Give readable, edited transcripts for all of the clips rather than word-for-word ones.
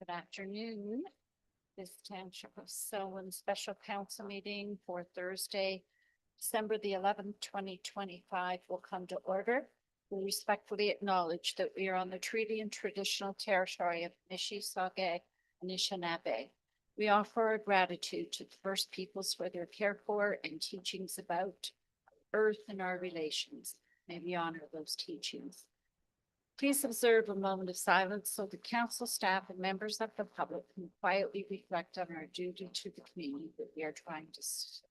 Good afternoon. This Township of Selwyn Special Council meeting for Thursday, December the 11th, 2025 will come to order. We respectfully acknowledge that we are on the treaty and traditional territory of Mississauga and Anishinaabe. We offer our gratitude to the First Peoples for their care for and teachings about Earth and our relations. May we honor those teachings. Please observe a moment of silence so the council staff and members of the public can quietly reflect on our duty to the community that we are trying to serve.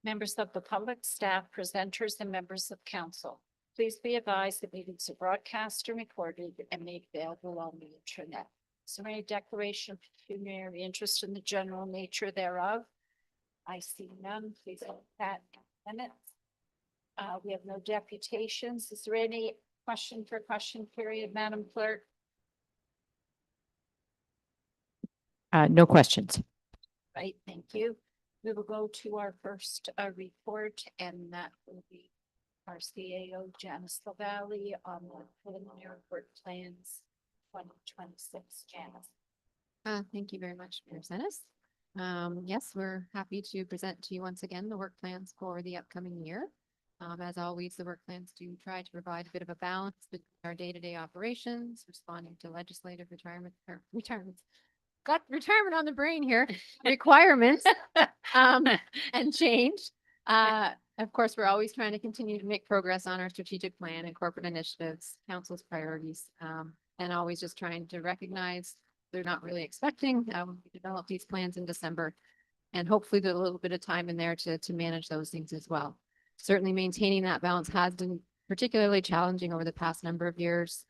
Members of the public, staff, presenters, and members of council, please be advised that meetings are broadcast and recorded and made available on the internet. Is there any declaration of pecuniary interest in the general nature thereof? I see none. Please hold that minutes. We have no deputations. Is there any question period, Madam Clerk? No questions. Right, thank you. We will go to our first report, and that will be our CAO Janice LaValle on the preliminary work plans 2026. Janice. Thank you very much, Mayor Senes. Yes, we're happy to present to you once again the work plans for the upcoming year. As always, the work plans do try to provide a bit of a balance between our day-to-day operations, responding to legislative retirement on the brain here, requirements, and change. Of course, we're always trying to continue to make progress on our strategic plan and corporate initiatives, council's priorities, and always just trying to recognize they're not really expecting. We develop these plans in December, and hopefully there's a little bit of time in there to manage those things as well. Certainly maintaining that balance has been particularly challenging over the past number of years.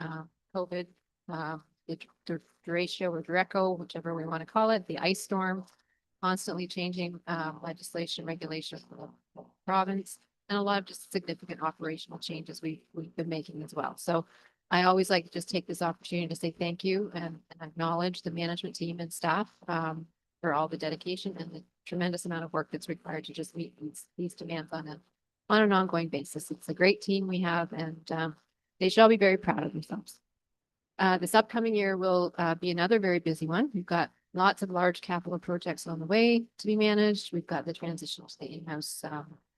COVID, the ratio or Dreco, whichever we want to call it, the ice storm, constantly changing legislation, regulations for the province, and a lot of just significant operational changes we've been making as well. So I always like to just take this opportunity to say thank you and acknowledge the management team and staff for all the dedication and the tremendous amount of work that's required to just meet these demands on an ongoing basis. It's a great team we have, and they shall be very proud of themselves. This upcoming year will be another very busy one. We've got lots of large capital projects on the way to be managed. We've got the transition to the in-house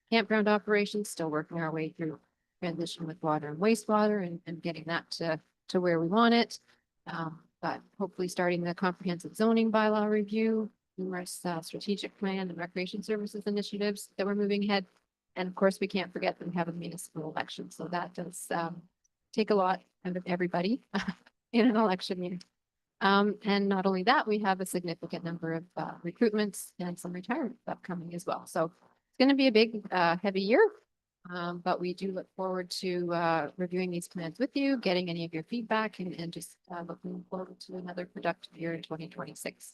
campground operations, still working our way through transition with water and wastewater and getting that to where we want it. But hopefully starting the comprehensive zoning bylaw review, numerous strategic plan and recreation services initiatives that we're moving ahead. And of course, we can't forget that we have a municipal election. So that does take a lot out of everybody in an election year. And not only that, we have a significant number of recruitments and some retirements upcoming as well. So it's going to be a big, heavy year. But we do look forward to reviewing these plans with you, getting any of your feedback, and just looking forward to another productive year in 2026.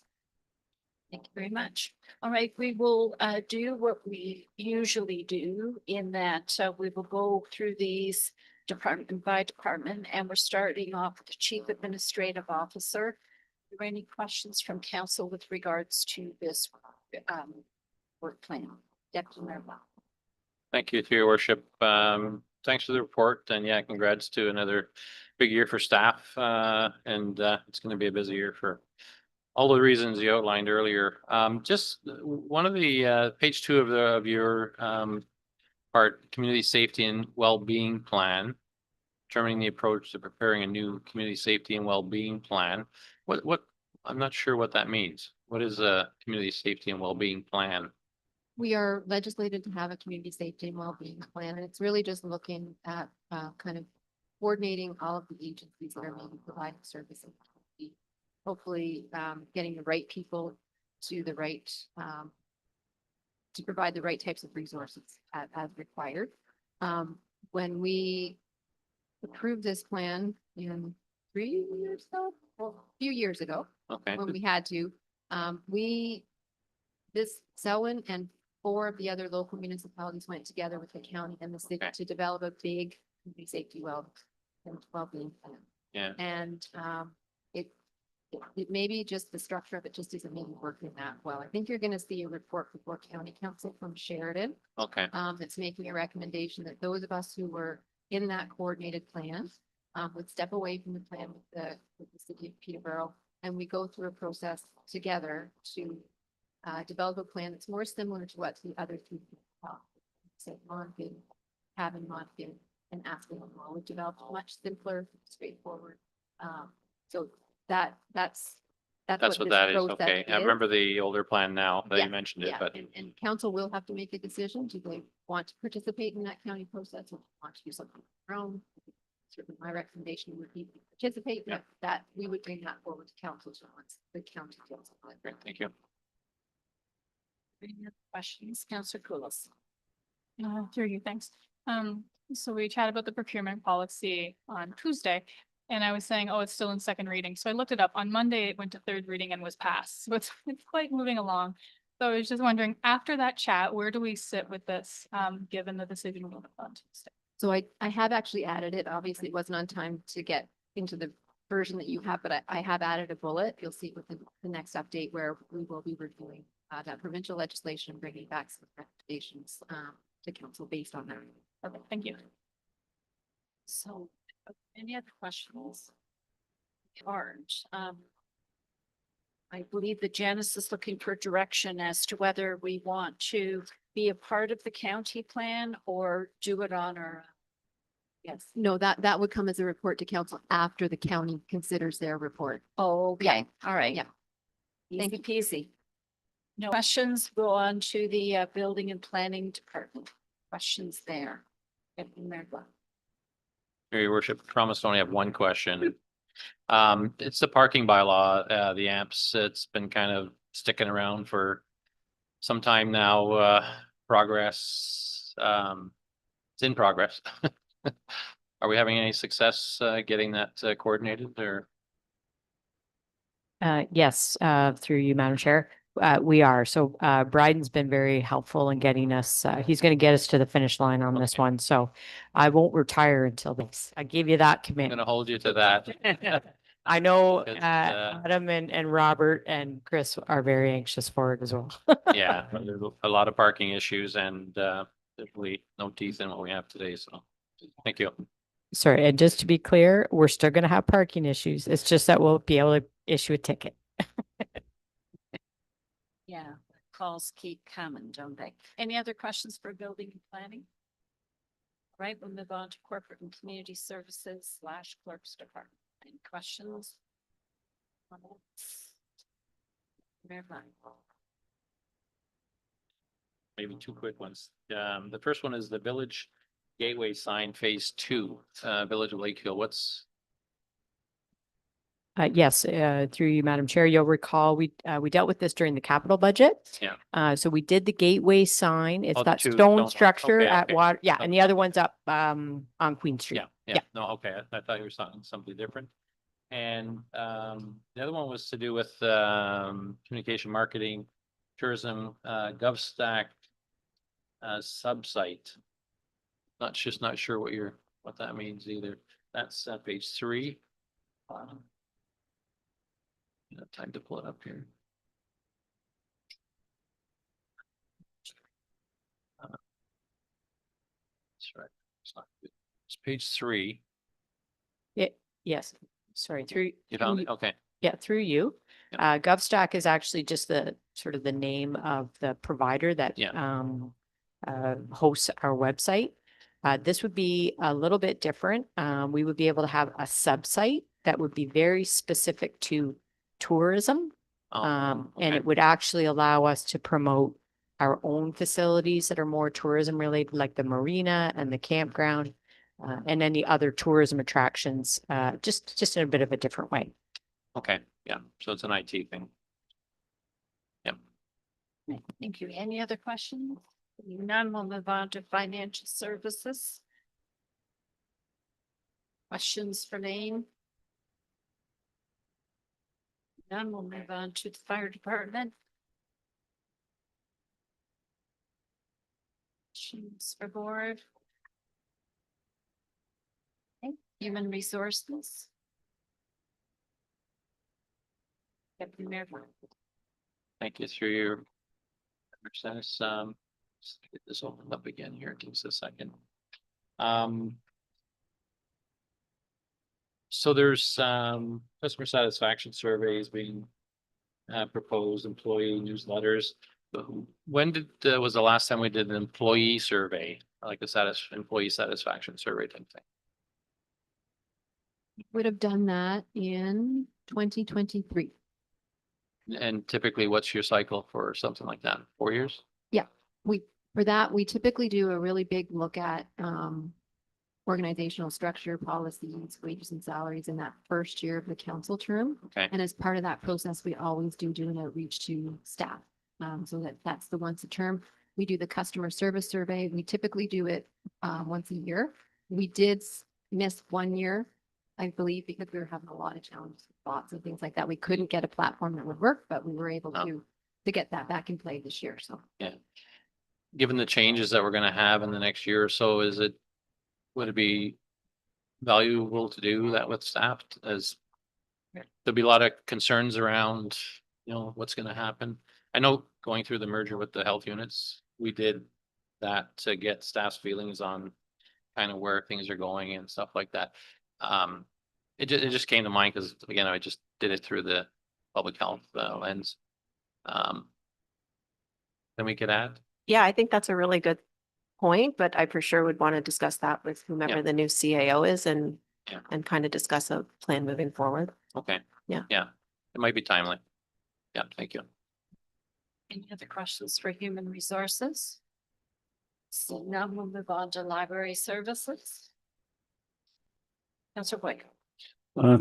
Thank you very much. All right, we will do what we usually do in that we will go through these department by department, and we're starting off with the Chief Administrative Officer. Are there any questions from council with regards to this work plan? Deputy Mayor Bell. Thank you, to your worship. Thanks for the report, and yeah, congrats to another big year for staff. And it's going to be a busy year for all the reasons you outlined earlier. Just one of the page 2 of your part, community safety and well-being plan, determining the approach to preparing a new community safety and well-being plan. What I'm not sure what that means. What is a community safety and well-being plan? We are legislated to have a community safety and well-being plan, and it's really just looking at kind of coordinating all of the agencies that are maybe providing services. Hopefully getting the right people to the right, to provide the right types of resources as required. When we approved this plan in 3 years ago, well, a few years ago, Okay. when we had to, this Selwyn and 4 of the other local municipalities went together with the county and the city to develop a big community safety well-being plan. Yeah. And it may be just the structure of it just isn't maybe working that well. I think you're gonna see a report before county council from Sheridan. Okay, That's making a recommendation that those of us who were in that coordinated plan would step away from the plan with the city of Peterborough. And we go through a process together to develop a plan that's more similar to what the other two say, Monfin, Cabin, Monfin, and Aspen Mall. We've developed a much simpler, straightforward. So that's that's what what this that is. process Okay, I is. remember the older plan now that Yeah, you mentioned it, Yeah, but and council will have to make a decision. Do they want to participate in that county process or want to do something on their own? Certainly, my recommendation would be to participate, Yeah. that we would bring that forward to council once the county deals with it. great, thank you. Any other questions? Councillor Kulis. Through you, thanks. So we chatted about the procurement policy on Tuesday. And I was saying, oh, it's still in second reading. So I looked it up. On Monday, it went to third reading and was passed. So it's quite moving along. So I was just wondering, after that chat, where do we sit with this, given the decision we made on Tuesday? So I have actually added it. Obviously, it wasn't on time to get into the version that you have, but I have added a bullet. You'll see with the next update where we will be reviewing that provincial legislation, and bringing back some recommendations to council based on that. Okay, thank you. So, any other questions? Aren't, I believe that Janice is looking for direction as to whether we want to be a part of the county plan or do it on our. Yes. No, that would come as a report to council after the county considers their report. Oh, okay, all right. Yeah. Thank Easy peasy. No questions, go on to the building and planning department. Questions there. Your worship, promised to only have one question. It's the parking bylaw, the amps, it's been kind of sticking around for some time now, progress, it's in progress. Are we having any success, getting that coordinated or? Yes, through you, Madam Chair. We are. So Bryden's been very helpful in getting us, he's going to get us to the finish line on this Okay. one. So I won't retire until this. I give you that I'm commitment. gonna hold you to that. I know Because, Adam and Robert and Chris are very anxious for it as well. Yeah, there's a lot of parking issues and, there's really no teeth in what we have today, so, thank you. Sorry, and just to be clear, we're still going to have parking issues. It's just that we'll be able to issue a ticket. Yeah, calls keep coming, don't they? Any other questions for building and planning? Right, we'll move on to corporate and community services / clerk's department. Any questions? Mayor Klein. Maybe two quick ones. The first one is the Village Gateway sign phase 2, Village of Lake Hill. What's, Yes, through you, Madam Chair, you'll recall we dealt with this during the capital budget. Yeah. So we did the gateway sign. It's Oh, the that two stone stone- structure okay, at okay. water. Yeah, and the Okay. other one's up on Queen Street. yeah, no, okay, I thought you were talking something different. And, the other one was to do with, communication, marketing, tourism, GovStack, subsite. Not sure what that means either. That's page 3. Time to pull it up here. That's right. It's not good. It's page 3. Yes, sorry, through. You found through it? Okay. Yeah, through you. Yeah. GovStack is actually just the sort of the name of the provider that Yeah. hosts our website. This would be a little bit different. We would be able to have a subsite that would be very specific to tourism. Oh, And okay. it would actually allow us to promote our own facilities that are more tourism related, like the marina and the campground. And any other tourism attractions, just in a bit of a different way. Okay, yeah, so it's an IT thing. Thank you. Any other questions? None, we'll move on to financial services. Questions for Lane? None, we'll move on to the fire department. Questions for board? Okay, human resources. Deputy Mayor Black. Thank you through your representatives. Let's get this opened up again here. Give us a second. So there's customer satisfaction surveys being proposed, employee newsletters. When was the last time we did an employee survey, like a employee satisfaction survey type thing? Would have done that in 2023. And typically, what's your cycle for something like that? 4 years? For that, we typically do a really big look at organizational structure, policies, wages and salaries in that first year of the council term. Okay. And as part of that process, we always do an outreach to staff. So that's the once a term. We do the customer service survey. We typically do it once a year. We did miss 1 year, I believe, because we were having a lot of challenges, thoughts and things like that. We couldn't get a platform that would work, but we were able to get that back in play this year. So. Given the changes that we're gonna have in the next year or so, would it be valuable to do that with staff as there'll be a lot of concerns around, what's gonna happen? I know going through the merger with the health units, we did that to get staff's feelings on kind of where things are going and stuff like that. It just came to mind because again, I just did it through the public health lens. Then we could add. Yeah, I think that's a really good point, but I for sure would want to discuss that with whomever the new CAO is and kind of discuss a plan moving forward. Okay. Yeah. Yeah, it might be timely. Yeah, thank you. Any other questions for human resources? So now we'll move on to library services. Councillor Blake.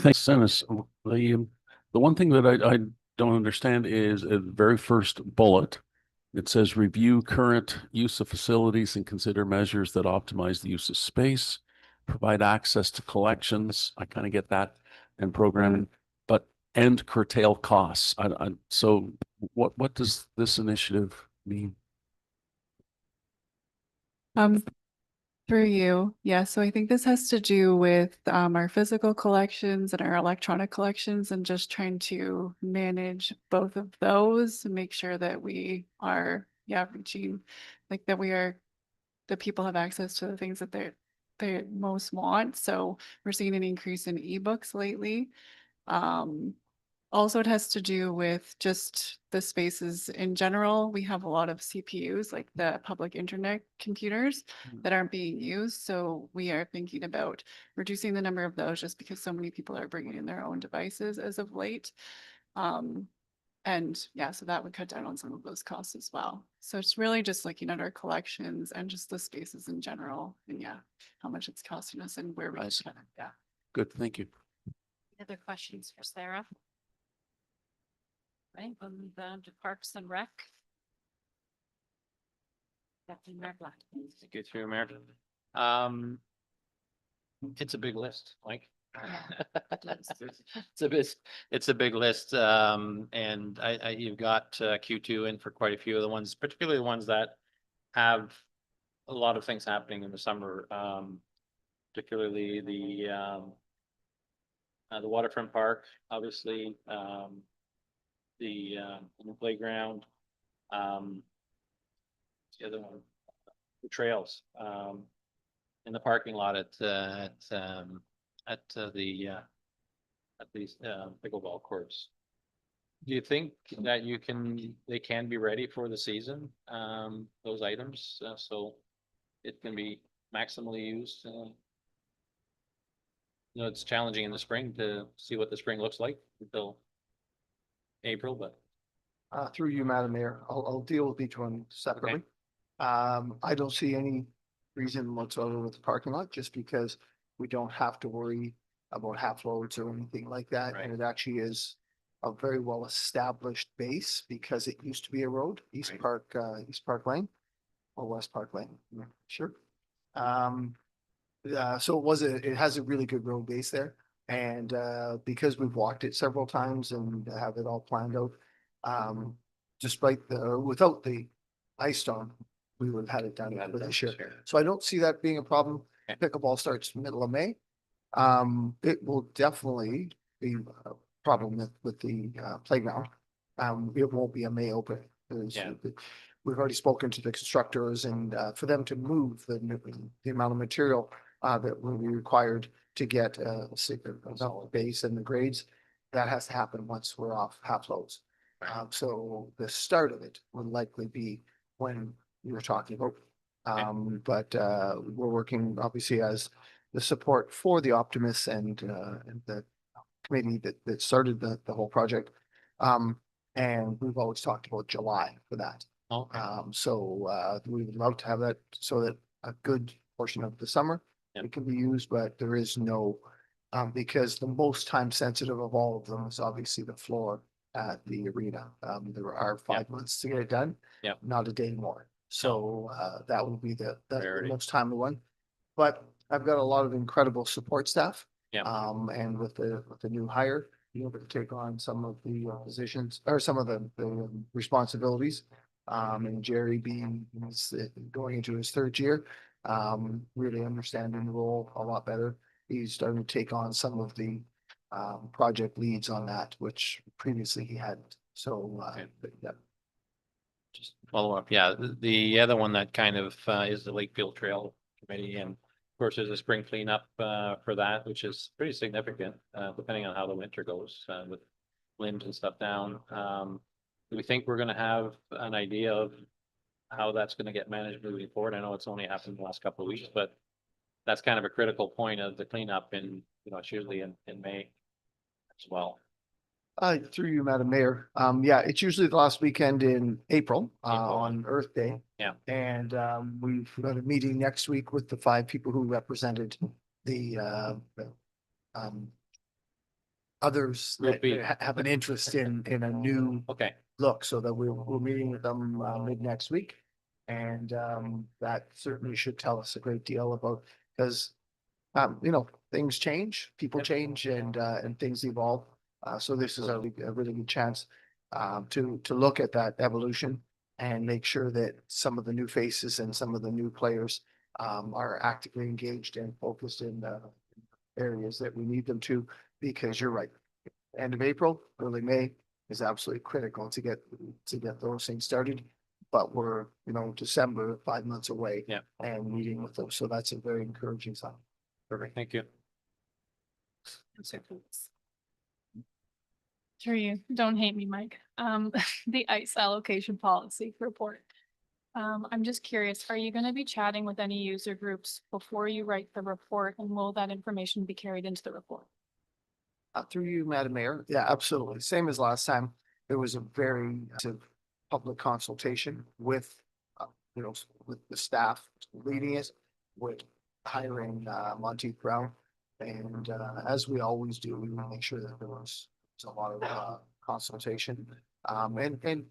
Thanks, Dennis. The one thing that I don't understand is at the very first bullet. It says review current use of facilities and consider measures that optimize the use of space, provide access to collections. I kind of get that, and programming, but and curtail costs. So what does this initiative mean? Through you. Yeah, so I think this has to do with our physical collections and our electronic collections and just trying to manage both of those and make sure that we are, reaching, like that that people have access to the things that they most want. So we're seeing an increase in ebooks lately. Also, it has to do with just the spaces in general. We have a lot of CPUs, like the public internet computers that aren't being used. So we are thinking about reducing the number of those just because so many people are bringing in their own devices as of late. So that would cut down on some of those costs as well. So it's really just looking at our collections and just the spaces in general and how much it's costing us and where we can cut it. Yeah. Good, thank you. Any other questions for Sarah? Right, we'll move on to Parks and Rec. Deputy Mayor Black. Thank you, through Mayor. It's a big list, Mike. It's a big list, and you've got Q2 in for quite a few of the ones, particularly the ones that have a lot of things happening in the summer. Particularly the waterfront park, obviously, the playground, the other one, the trails, in the parking lot at the pickleball courts. Do you think that they can be ready for the season, those items, so it can be maximally used? It's challenging in the spring to see what the spring looks like until April, but. Through you, Madam Mayor, I'll deal with each one separately. I don't see any reason whatsoever with the parking lot, just because we don't have to worry about half loads or anything like that. Right. And it actually is a very well established base because it used to be a road, East Park Lane or West Park Lane. I'm not sure. So it has a really good road base there. And because we've walked it several times and have it all planned out, without the ice storm, we would have had it done for this year. So I don't see that being a problem. Okay. Pickleball starts middle of May. It will definitely be problem with the playground. It won't be a May open. Yeah. We've already spoken to the constructors and for them to move the amount of material that will be required to get a solid base and the grades, that has to happen once we're off half loads. So the start of it would likely be when you were talking about. But we're working obviously as the support for the Optimists and the committee that started the whole project. And we've always talked about July for that. Okay. So we would love to have that so that a good portion of the summer Yeah. it can be used, but there is no, because the most time sensitive of all of them is obviously the floor at the arena. There are 5 months to get it done. Yeah. Not a day more. So that would be the Priority. most timely one. But I've got a lot of incredible support staff. Yeah. And with the new hire, be able to take on some of the positions or some of the responsibilities. And Jerry being, he's going into his third year, really understanding the role a lot better. He's starting to take on some of the project leads on that, which previously he hadn't. So, but yeah. Just follow up. Yeah, the other one that kind of is the Lakefield Trail Committee, and of course, there's a spring cleanup for that, which is pretty significant, depending on how the winter goes with limbs and stuff down. Do we think we're gonna have an idea of how that's gonna get managed moving forward? I know it's only happened in the last couple of weeks, but that's kind of a critical point of the cleanup in, it's usually in May as well. Through you, Madam Mayor. Yeah, it's usually the last weekend in April, April. on Earth Day. Yeah. And, we've got a meeting next week with the 5 people who represented the, others Group that B. have an interest in a new Okay, look, so that we're meeting with them, mid next week. And, that certainly should tell us a great deal about, because, things change, people change and things evolve. So this is a really good chance to look at that evolution and make sure that some of the new faces and some of the new players are actively engaged and focused in the areas that we need them to, because you're right. End of April, early May is absolutely critical to get those things started. But we're, December, 5 months away. Yeah. And meeting with them. So that's a very encouraging sign. perfect. Thank you. Through you, don't hate me, Mike. The ice allocation policy report. I'm just curious, are you gonna be chatting with any user groups before you write the report, and will that information be carried into the report? Through you, Madam Mayor. Yeah, absolutely. Same as last time. There was a very active public consultation with, with the staff leading it, with hiring Monteith Brown. And as we always do, we want to make sure that there was a lot of consultation. And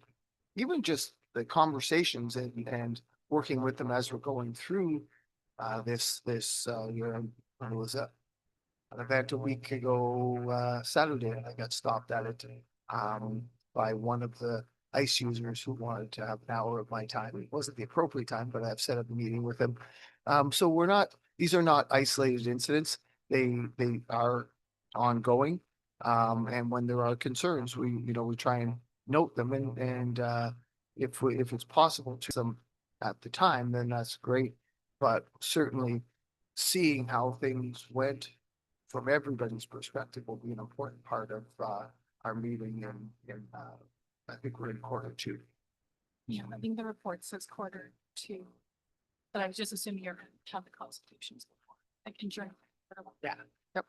even just the conversations and working with them as we're going through this year. When was that? An event a week ago, Saturday, and I got stopped at it by one of the ice users who wanted to have an hour of my time. It wasn't the appropriate time, but I've set up a meeting with him. So these are not isolated incidents. They are ongoing. And when there are concerns, we try and note them and if it's possible to them at the time, then that's great. But certainly seeing how things went from everybody's perspective will be an important part of our meeting and I think we're in Q2. Yeah, I think the report says Q2. But I was just assuming you're gonna have the consultations before. I can join. Yeah. Yep.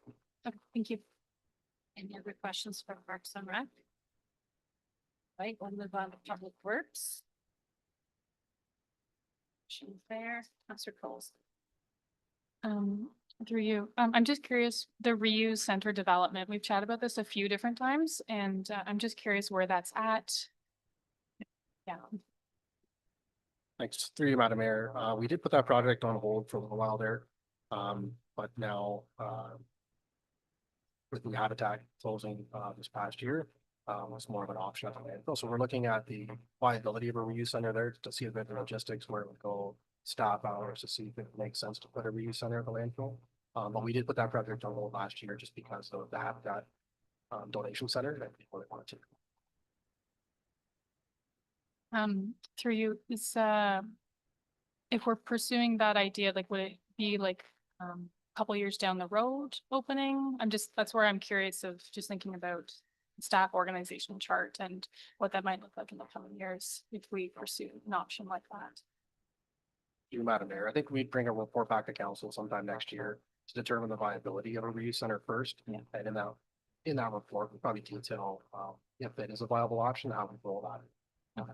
Okay, thank you. Any other questions for Parks and Rec? Right, we'll move on to Public Works. There, Councillor Coles. Through you, I'm just curious, the reuse center development, we've chatted about this a few different times, and I'm just curious where that's at. Yeah, Thanks. Through you, Madam Mayor. We did put that project on hold for a little while there. But now, with the Habitat closing, this past year, was more of an option at the landfill. So we're looking at the viability of a reuse center there to see a bit of the logistics, where it would go, staff hours, to see if it makes sense to put a reuse center at the landfill. But we did put that project on hold last year just because of the Habitat donation center if people wanted to. Through you, is, if we're pursuing that idea, like, would it be like, a couple years down the road opening? That's where I'm curious of just thinking about staff organization chart and what that might look like in the coming years if we pursue an option like that. You, Madam Mayor, I think we'd bring a report back to council sometime next year to determine the viability of a reuse center first. Yeah. And in that report, we'll probably detail, if it is a viable option, how we roll that.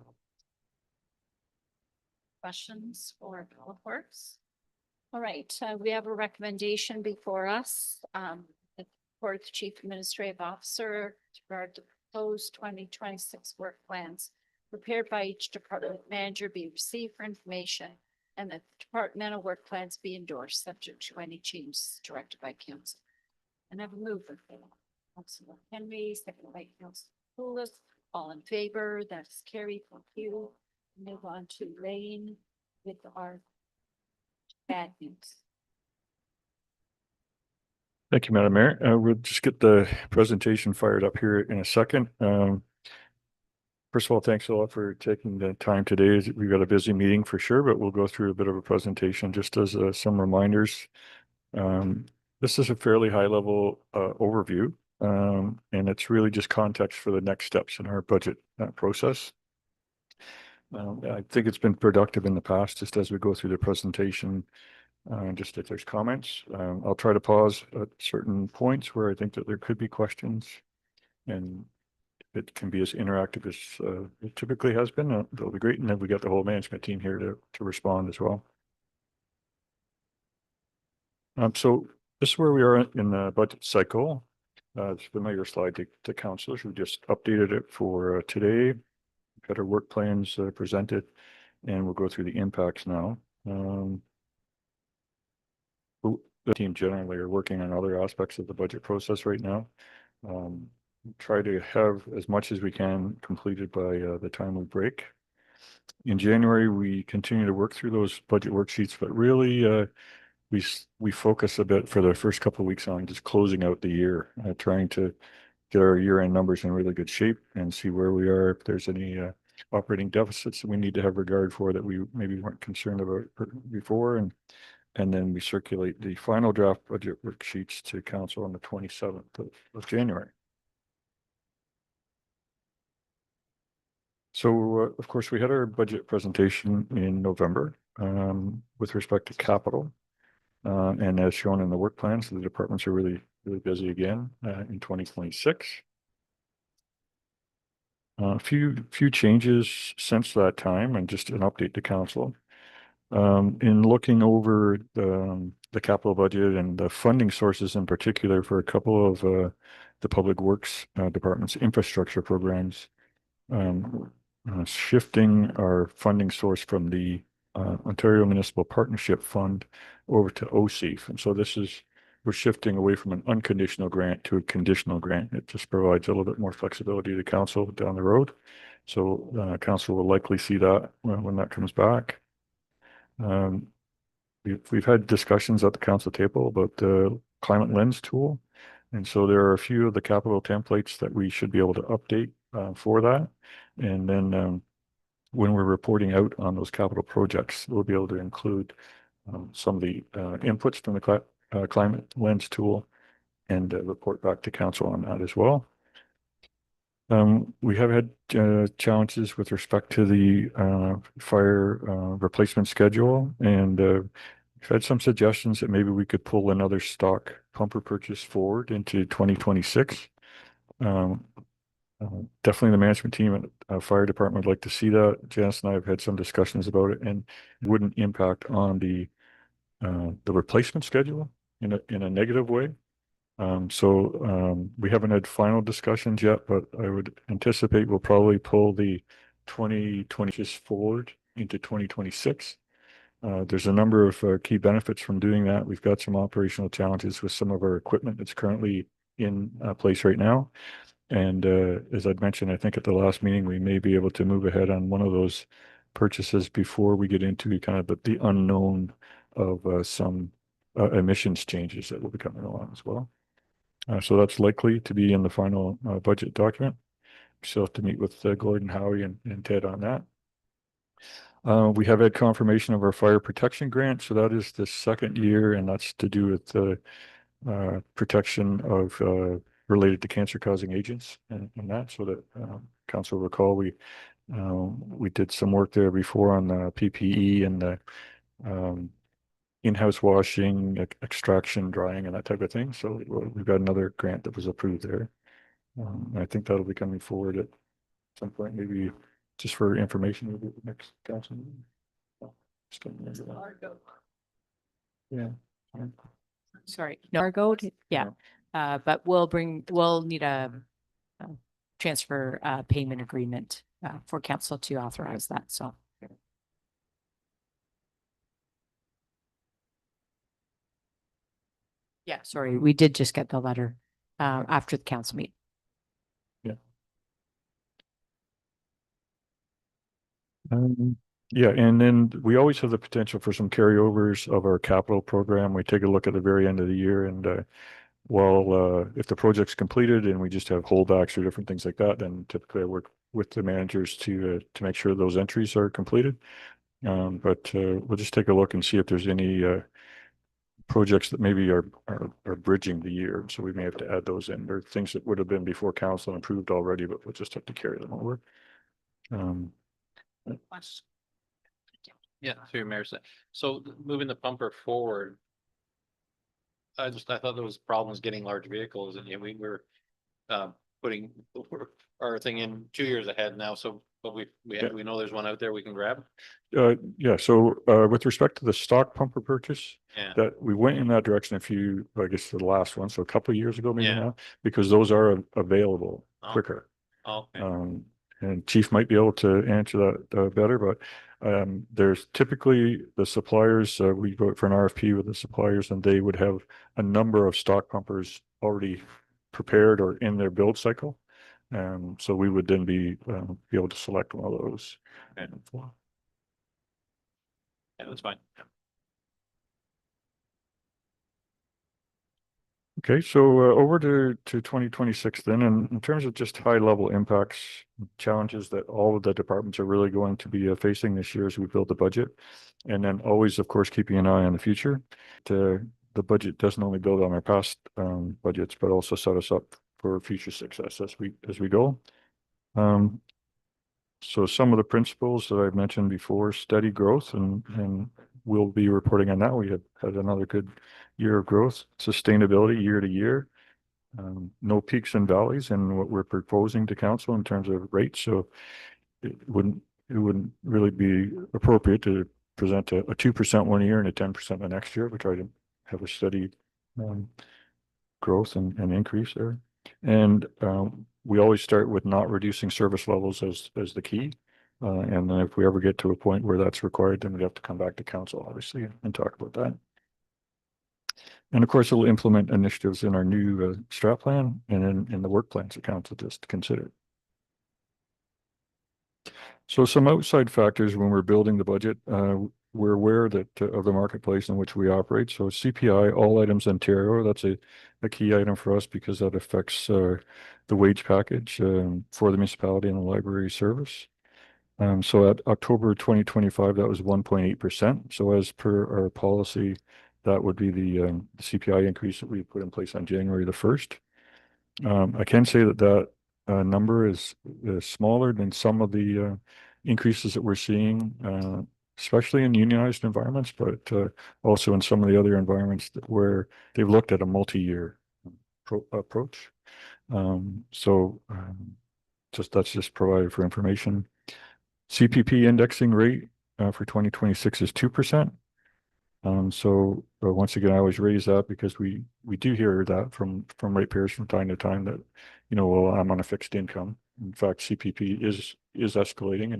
Questions for Public Works? All right, we have a recommendation before us, for the Chief Administrative Officer to regard the proposed 2026 work plans prepared by each department manager be received for information and the departmental work plans be endorsed subject to any changes directed by council. And I have a mover. Councilor Henry, second by Councilor Poulos, all in favor, that's carried. Thank you. Move on to Lane with our bad news. Thank you, Madam Mayor. We'll just get the presentation fired up here in a second. First of all, thanks a lot for taking the time today. We've got a busy meeting for sure, but we'll go through a bit of a presentation just as some reminders. This is a fairly high level overview, and it's really just context for the next steps in our budget process. I think it's been productive in the past, just as we go through the presentation, just if there's comments. I'll try to pause at certain points where I think that there could be questions, and it can be as interactive as it typically has been. That'll be great. And then we got the whole management team here to respond as well. So this is where we are in the budget cycle. It's a familiar slide to councilors. We just updated it for today. We've got our work plans presented, and we'll go through the impacts now. The team generally are working on other aspects of the budget process right now. Try to have as much as we can completed by the time we break. In January, we continue to work through those budget worksheets, but really we focus a bit for the first couple of weeks on just closing out the year, trying to get our year-end numbers in really good shape and see where we are, if there's any operating deficits that we need to have regard for that we maybe weren't concerned about before. And then we circulate the final draft budget worksheets to council on the 27th of January. So, of course, we had our budget presentation in November with respect to capital. And as shown in the work plans, the departments are really busy again in 2026. A few changes since that time, and just an update to council. In looking over the capital budget and the funding sources in particular for a couple of the public works department's infrastructure programs, shifting our funding source from the Ontario Municipal Partnership Fund over to OCEF. And so we're shifting away from an unconditional grant to a conditional grant. It just provides a little bit more flexibility to council down the road. So council will likely see that when that comes back. We've had discussions at the council table about the climate lens tool. And so there are a few of the capital templates that we should be able to update for that. And then when we're reporting out on those capital projects, we'll be able to include some of the inputs from the climate lens tool and report back to council on that as well. We have had challenges with respect to the fire replacement schedule, and we've had some suggestions that maybe we could pull another stock pumper purchase forward into 2026. Definitely the management team and fire department would like to see that. Janice and I have had some discussions about it, and it wouldn't impact on the replacement schedule in a negative way. We haven't had final discussions yet, but I would anticipate we'll probably pull the 2020 just forward into 2026. There's a number of key benefits from doing that. We've got some operational challenges with some of our equipment that's currently in place right now. And as I'd mentioned, I think at the last meeting, we may be able to move ahead on one of those purchases before we get into kind of the unknown of some emissions changes that will be coming along as well. So that's likely to be in the final budget document. Still have to meet with Gordon, Howie and Ted on that. We have had confirmation of our fire protection grant. So that is the second year, and that's to do with the protection of related to cancer causing agents and that. So that council recall, we did some work there before on the PPE and the in-house washing, extraction, drying, and that type of thing. So we've got another grant that was approved there. I think that'll be coming forward at some point, maybe just for information, maybe at the next council meeting. Just can't remember that. Yeah. Sorry, Nargo, yeah. But we'll need a transfer payment agreement for council to authorize that, so. Yeah, sorry, we did just get the letter after the council meeting. Yeah, and then we always have the potential for some carryovers of our capital program. We take a look at the very end of the year, and if the project's completed and we just have holdbacks or different things like that, then typically I work with the managers to make sure those entries are completed. But we'll just take a look and see if there's any projects that maybe are bridging the year. So we may have to add those in. There are things that would have been before council and approved already, but we'll just have to carry them over. Yeah, through Mayor. So moving the pumper forward. I thought there was problems getting large vehicles, and we were putting our thing in 2 years ahead now. So, but we know there's one out there we can grab. Yeah. So with respect to the stock pumper purchase, that we went in that direction I guess the last one, so a couple of years ago, maybe now, because those are available quicker. Okay. And Chief might be able to answer that better, but there's typically the suppliers, we go for an RFP with the suppliers, and they would have a number of stock pumpers already prepared or in their build cycle. So we would then be able to select one of those. Okay. Yeah, that's fine. Okay, so over to 2026 then, and in terms of just high level impacts, challenges that all of the departments are really going to be facing this year as we build the budget. And then always, of course, keeping an eye on the future. The budget doesn't only build on our past budgets, but also set us up for future success as we go. So some of the principles that I've mentioned before, steady growth, and we'll be reporting on that. We had another good year of growth, sustainability year to year, no peaks and valleys in what we're proposing to council in terms of rates. So it wouldn't really be appropriate to present a 2% one year and a 10% the next year. We try to have a steady growth and increase there. And we always start with not reducing service levels as the key. And then if we ever get to a point where that's required, then we have to come back to council, obviously, and talk about that. And of course, we'll implement initiatives in our new strat plan and in the work plans that council just considered. So some outside factors when we're building the budget, we're aware that of the marketplace in which we operate. So CPI, all items Ontario, that's a key item for us because that affects the wage package for the municipality and the library service. So at October 2025, that was 1.8%. So as per our policy, that would be the CPI increase that we put in place on January the 1st. I can say that number is smaller than some of the increases that we're seeing, especially in unionized environments, but also in some of the other environments where they've looked at a multi-year approach. That's just provided for information. CPP indexing rate for 2026 is 2%. Once again, I always raise that because we do hear that from ratepayers from time to time that, well, I'm on a fixed income. In fact, CPP is escalating,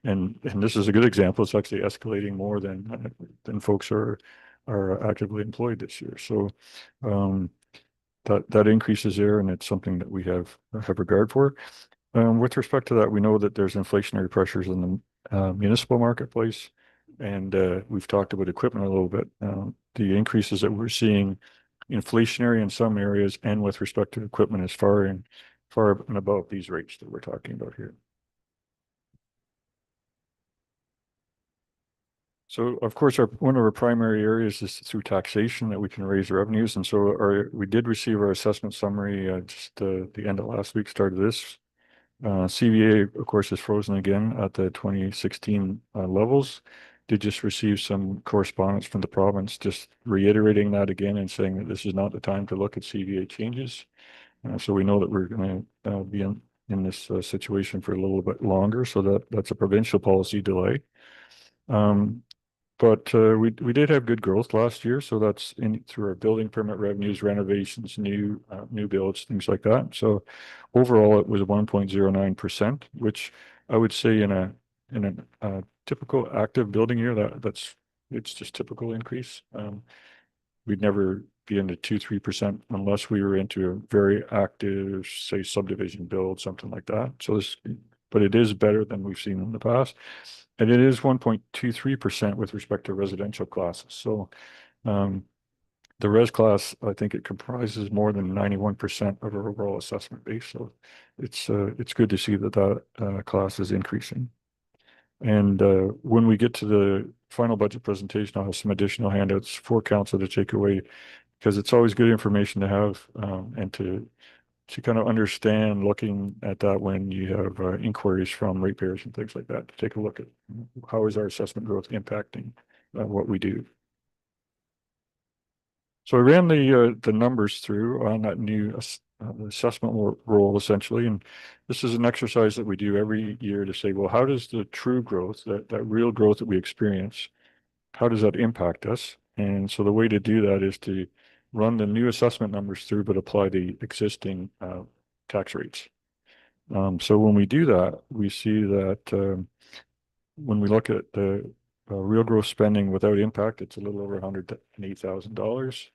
and this is a good example. It's actually escalating more than folks are actively employed this year. So that increase is there, and it's something that we have regard for. With respect to that, we know that there's inflationary pressures in the municipal marketplace, and we've talked about equipment a little bit. The increases that we're seeing inflationary in some areas and with respect to equipment is far and above these rates that we're talking about here. So of course, one of our primary areas is through taxation that we can raise revenues. And so we did receive our assessment summary just the end of last week, start of this. CVA, of course, is frozen again at the 2016 levels. Did just receive some correspondence from the province, just reiterating that again and saying that this is not the time to look at CVA changes. So we know that we're going to be in this situation for a little bit longer. So that's a provincial policy delay. But we did have good growth last year, so that's through our building permit revenues, renovations, new builds, things like that. So overall, it was 1.09%, which I would say in a typical active building year, it's just typical increase. We'd never be into 2-3% unless we were into a very active, say, subdivision build, something like that. So but it is better than we've seen in the past. And it is 1.23% with respect to residential classes. So the res class, I think it comprises more than 91% of our overall assessment base. So it's good to see that class is increasing. And when we get to the final budget presentation, I'll have some additional handouts for council to take away, because it's always good information to have and to kind of understand, looking at that when you have inquiries from ratepayers and things like that, to take a look at how is our assessment growth impacting what we do. So I ran the numbers through on that new assessment role essentially, and this is an exercise that we do every year to say, well, how does the true growth, that real growth that we experience, how does that impact us? And so the way to do that is to run the new assessment numbers through, but apply the existing tax rates. So when we do that, we see that when we look at the real gross spending without impact, it's a little over $108,000.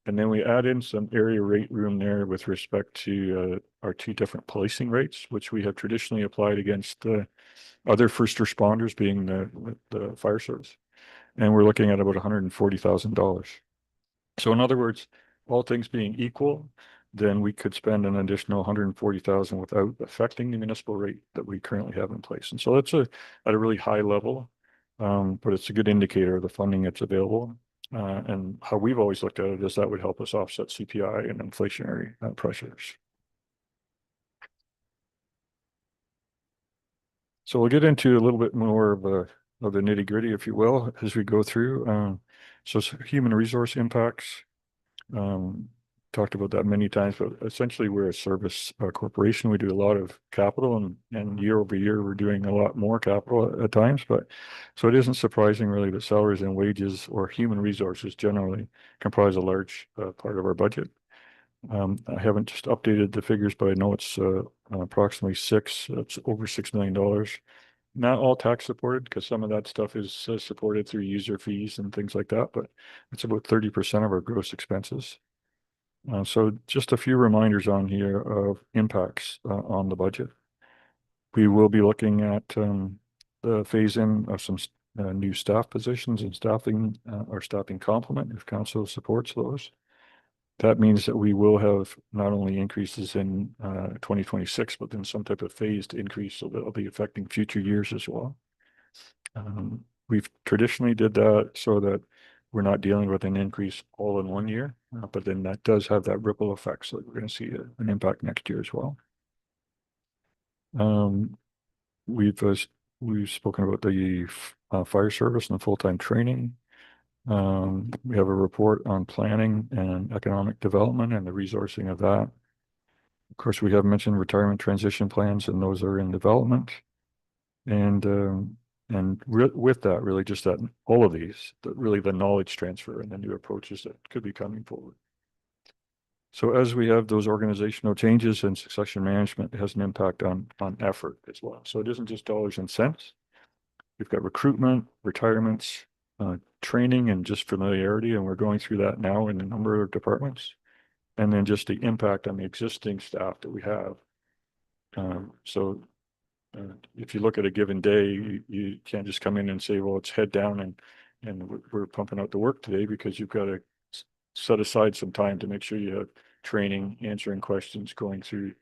And then we add in some area rate room there with respect to our two different policing rates, which we have traditionally applied against other first responders, being the fire service. And we're looking at about $140,000. So in other words, all things being equal, then we could spend an additional $140,000 without affecting the municipal rate that we currently have in place. And so that's at a really high level, but it's a good indicator of the funding that's available. And how we've always looked at it is that would help us offset CPI and inflationary pressures. So we'll get into a little bit more of the nitty gritty, if you will, as we go through. So human resource impacts, talked about that many times, but essentially we're a service corporation. We do a lot of capital, and year over year, we're doing a lot more capital at times. But so it isn't surprising really that salaries and wages or human resources generally comprise a large part of our budget. I haven't just updated the figures, but I know it's approximately it's over $6 million. Not all tax supported, because some of that stuff is supported through user fees and things like that, but it's about 30% of our gross expenses. So just a few reminders on here of impacts on the budget. We will be looking at the phase-in of some new staff positions and staffing complement if council supports those. That means that we will have not only increases in 2026, but then some type of phased increase, so that'll be affecting future years as well. We've traditionally did that so that we're not dealing with an increase all in one year, but then that does have that ripple effect, so we're going to see an impact next year as well. We've spoken about the fire service and the full-time training. We have a report on planning and economic development and the resourcing of that. Of course, we have mentioned retirement transition plans, and those are in development. And with that, really just that all of these, really the knowledge transfer and the new approaches that could be coming forward. So as we have those organizational changes and succession management, it has an impact on effort as well. So it isn't just dollars and cents. We've got recruitment, retirements, training, and just familiarity, and we're going through that now in a number of departments. And then just the impact on the existing staff that we have. If you look at a given day, you can't just come in and say, well, it's head down and we're pumping out the work today, because you've got to set aside some time to make sure you have training, answering questions, going through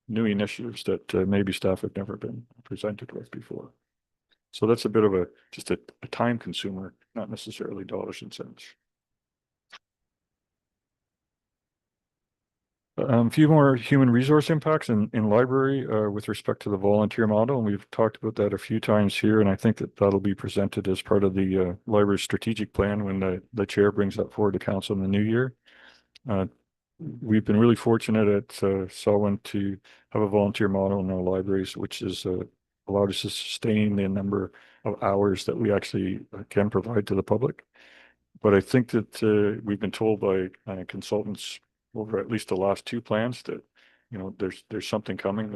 new initiatives that maybe staff have never been presented with before. So that's a bit of just a time consumer, not necessarily dollars and cents. A few more human resource impacts in library with respect to the volunteer model. And we've talked about that a few times here. And I think that that'll be presented as part of the library strategic plan when the chair brings that forward to council in the new year. We've been really fortunate at Selwyn to have a volunteer model in our libraries, which has allowed us to sustain the number of hours that we actually can provide to the public. But I think that we've been told by consultants over at least the last two plans that, you know, there's something coming,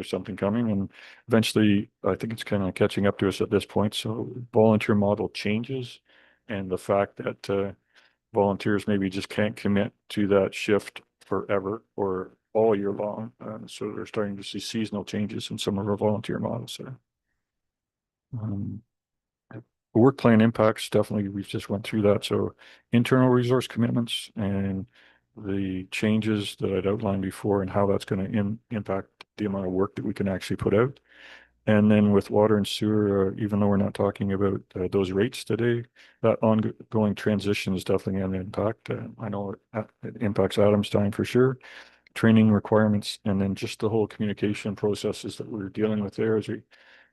and eventually I think it's kind of catching up to us at this point. So volunteer model changes, and the fact that volunteers maybe just can't commit to that shift forever or all year long. So they're starting to see seasonal changes in some of our volunteer models there. Work plan impacts, definitely, we've just went through that. So internal resource commitments and the changes that I'd outlined before and how that's going to impact the amount of work that we can actually put out. And then with water and sewer, even though we're not talking about those rates today, that ongoing transition is definitely an impact. I know it impacts Adamstown for sure. Training requirements, and then just the whole communication processes that we're dealing with there as we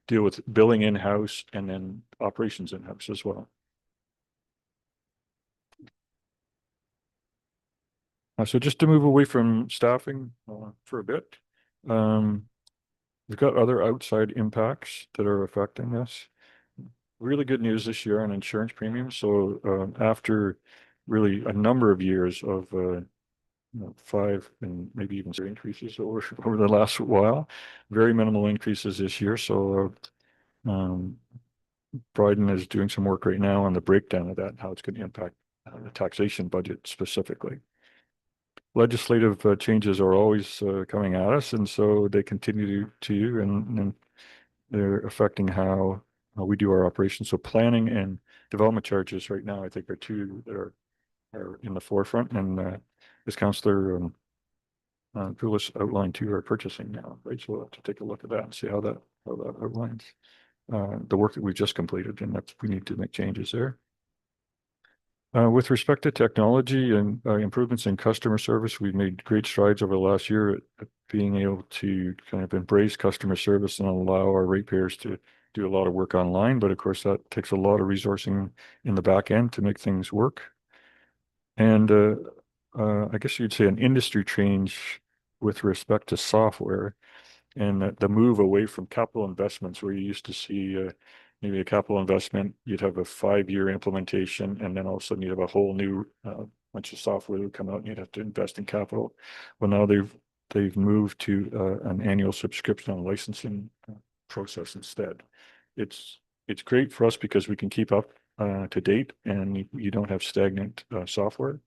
deal with billing in-house and then operations in-house as well. So just to move away from staffing for a bit, we've got other outside impacts that are affecting us. Really good news this year on insurance premiums. So after really a number of years of 5 and maybe even 6 increases over the last while, very minimal increases this year. So Bryden is doing some work right now on the breakdown of that and how it's going to impact the taxation budget specifically. Legislative changes are always coming at us, and so they continue to and they're affecting how we do our operations. So planning and development charges right now, I think, are two that are in the forefront. And as Councillor Poulos outlined too, are purchasing now, right? So we'll have to take a look at that and see how that outlines the work that we've just completed, and we need to make changes there. With respect to technology and improvements in customer service, we've made great strides over the last year at being able to kind of embrace customer service and allow our ratepayers to do a lot of work online. But of course, that takes a lot of resourcing in the back end to make things work. And I guess you'd say an industry change with respect to software and the move away from capital investments, where you used to see maybe a capital investment, you'd have a 5-year implementation, and then all of a sudden you'd have a whole new bunch of software that would come out and you'd have to invest in capital. Well, now they've moved to an annual subscription on licensing process instead. It's great for us because we can keep up to date and you don't have stagnant software.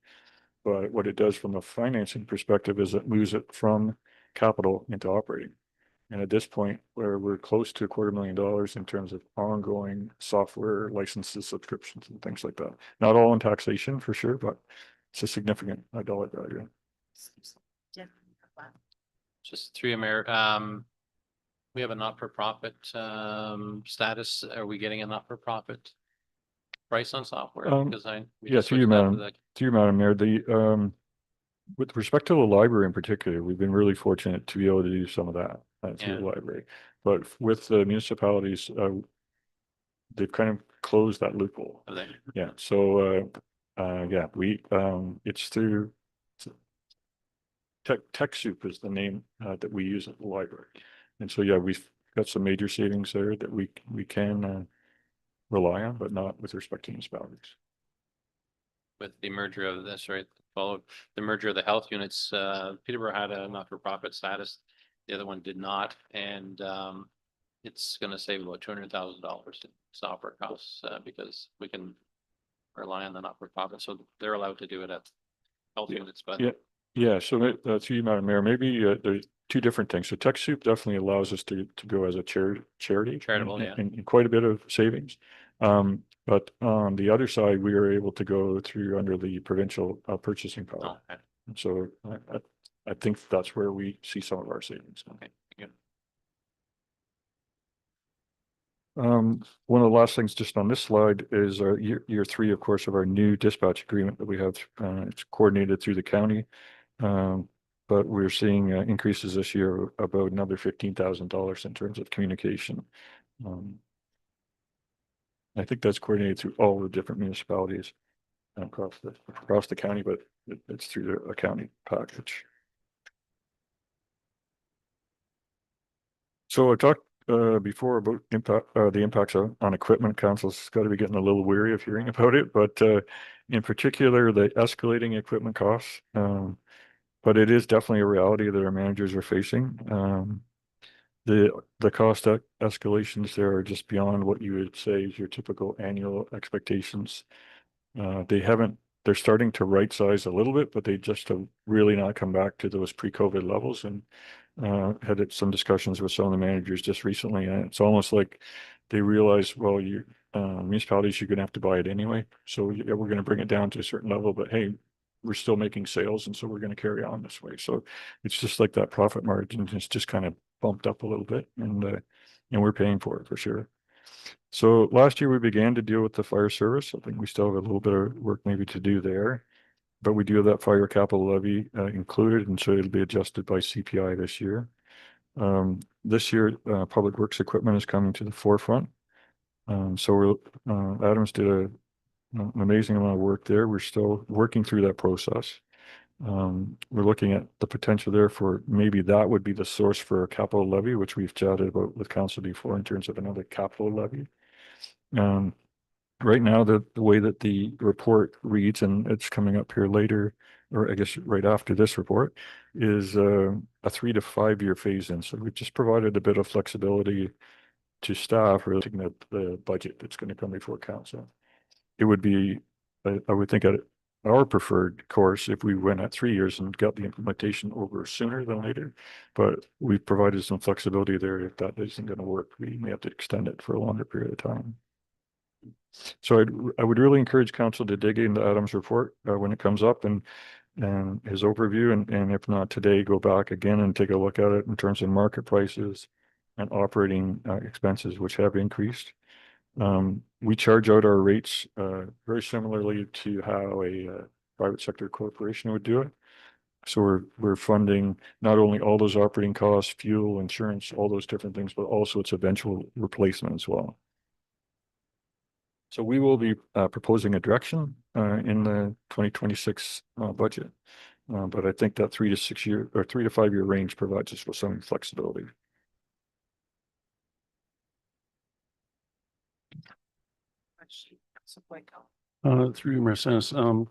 But what it does from a financing perspective is it moves it from capital into operating. And at this point, where we're close to $250,000 in terms of ongoing software licenses, subscriptions, and things like that. Not all in taxation for sure, but it's a significant dollar value. Just through Mayor, we have a not-for-profit status. Are we getting a not-for-profit price on software? Because through you, Madam Mayor. With respect to the library in particular, we've been really fortunate to be able to do some of that through the library. But with the municipalities, they've kind of closed that loophole. Yeah. So it's through TechSoup is the name that we use at the library. And so we've got some major savings there that we can rely on, but not with respect to municipalities. With the merger of this, right? Followed the merger of the health units, Peterborough had a not-for-profit status. The other one did not, and it's going to save about $200,000 in software costs because we can rely on the not-for-profit. So they're allowed to do it at health units, but So to you, Madam Mayor, maybe there's two different things. So TechSoup definitely allows us to go as a charity, charitable, and quite a bit of savings. But But on the other side, we are able to go through under the provincial purchasing Oh, power. okay. So I think that's where we see some of our savings. Okay, good. One of the last things just on this slide is our year three, of course, of our new dispatch agreement that we have. It's coordinated through the county. But we're seeing increases this year of about another $15,000 in terms of communication. I think that's coordinated through all the different municipalities across the county, but it's through the county package. So I talked before about the impacts on equipment. Council's got to be getting a little weary of hearing about it, but in particular, the escalating equipment costs. But it is definitely a reality that our managers are facing. The cost escalations there are just beyond what you would say is your typical annual expectations. They're starting to right size a little bit, but they just have really not come back to those pre-COVID levels. And had some discussions with some of the managers just recently, and it's almost like they realize, well, you municipalities, you're going to have to buy it anyway. So yeah, we're going to bring it down to a certain level, but hey, we're still making sales, and so we're going to carry on this way. So it's just like that profit margin is just kind of bumped up a little bit, and we're paying for it for sure. So last year we began to deal with the fire service. I think we still have a little bit of work maybe to do there, but we do have that fire capital levy included, and so it'll be adjusted by CPI this year. This year, public works equipment is coming to the forefront. So Adams did an amazing amount of work there. We're still working through that process. We're looking at the potential there for maybe that would be the source for a capital levy, which we've chatted about with council before in terms of another capital levy. Right now, the way that the report reads, and it's coming up here later, or I guess right after this report, is a 3 to 5 year phase in. So we've just provided a bit of flexibility to staff relating to the budget that's going to come before council. It would be, I would think, our preferred course if we went at 3 years and got the implementation over sooner than later. But we've provided some flexibility there. If that isn't going to work, we may have to extend it for a longer period of time. So I would really encourage council to dig into Adam's report when it comes up and his overview, and if not today, go back again and take a look at it in terms of market prices and operating expenses, which have increased. We charge out our rates very similarly to how a private sector corporation would do it. So we're funding not only all those operating costs, fuel, insurance, all those different things, but also its eventual replacement as well. So we will be proposing a direction in the 2026 budget. But I think that 3 to 5 year range provides us with some flexibility. Through Mercedes, I'm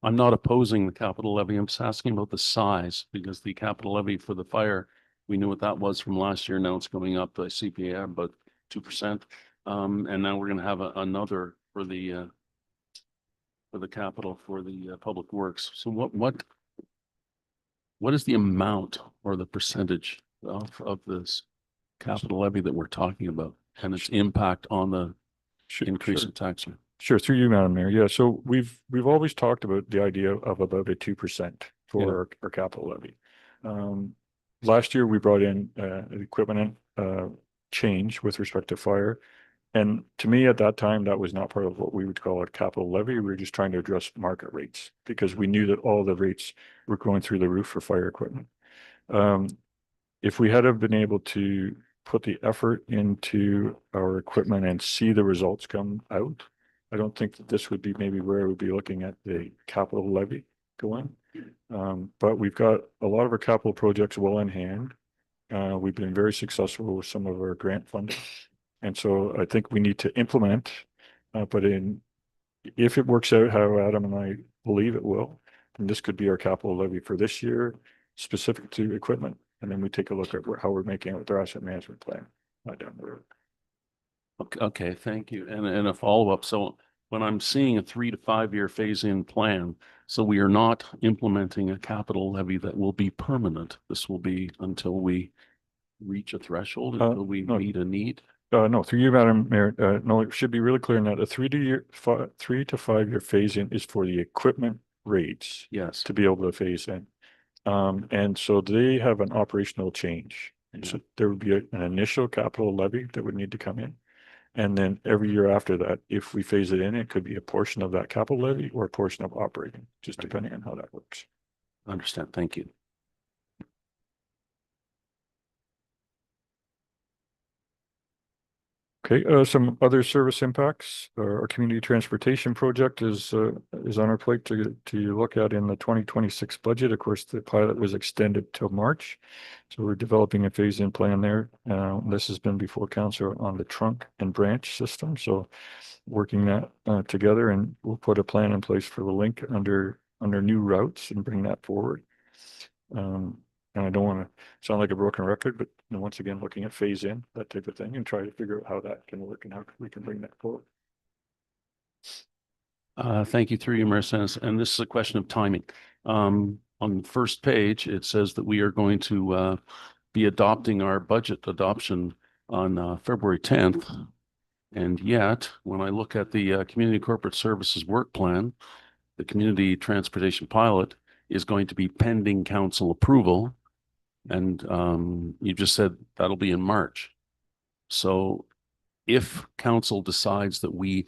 not opposing the capital levy. I'm just asking about the size, because the capital levy for the fire, we knew what that was from last year. Now it's going up by CPI about 2%. And now we're going to have another for the capital for the public works. So what is the amount or the percentage of this capital levy that we're talking about, and its impact on the increase in tax rate? Sure, through you, Madam Mayor. Yeah, so we've always talked about the idea of about a 2% for our capital levy. Last year we brought in equipment change with respect to fire. And to me, at that time, that was not part of what we would call a capital levy. We were just trying to address market rates because we knew that all the rates were going through the roof for fire equipment. If we had have been able to put the effort into our equipment and see the results come out, I don't think that this would be maybe where we'd be looking at the capital levy going. But we've got a lot of our capital projects well in hand. We've been very successful with some of our grant funding. And so I think we need to implement, but if it works out how Adam and I believe it will, then this could be our capital levy for this year, specific to equipment. And then we take a look at how we're making it with our asset management plan down the road. Okay, thank you. And a follow-up. So when I'm seeing a 3 to 5 year phase-in plan, so we are not implementing a capital levy that will be permanent. This will be until we reach a threshold, until we meet a need. No, through you, Madam Mayor, no, it should be really clear now, the 3 to 5 year phase in is for the equipment rates Yes. to be able to phase in. And so they have an operational change. So there would be an initial capital levy that would need to come in. And then every year after that, if we phase it in, it could be a portion of that capital levy or a portion of operating, just depending on how that works. Understand. Thank you. Okay, some other service impacts. Our community transportation project is on our plate to look at in the 2026 budget. Of course, the pilot was extended till March. So we're developing a phase-in plan there. This has been before council on the trunk and branch system. So working that together, and we'll put a plan in place for the link under new routes and bring that forward. And I don't want to sound like a broken record, but once again, looking at phase in, that type of thing, and try to figure out how that can work and how we can bring that forward. Thank you, through you, Mayor Senes. And this is a question of timing. On the first page, it says that we are going to be adopting our budget adoption on February 10th. And yet, when I look at the Community Corporate Services Work Plan, the Community Transportation Pilot is going to be pending council approval. And you just said that'll be in March. So if council decides that we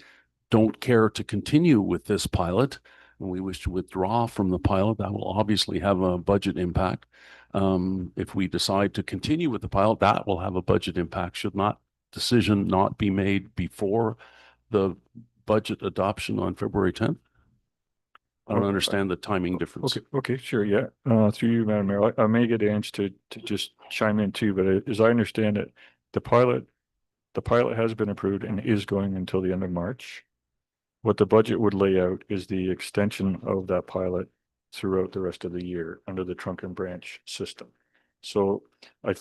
don't care to continue with this pilot and we wish to withdraw from the pilot, that will obviously have a budget impact. If we decide to continue with the pilot, that will have a budget impact. Should not decision not be made before the budget adoption on February 10th? I don't understand the timing difference. Okay, sure, yeah. Through you, Madam Mayor, I may get Ange to just chime in too, but as I understand it, the pilot has been approved and is going until the end of March. What the budget would lay out is the extension of that pilot throughout the rest of the year under the trunk and branch system. So I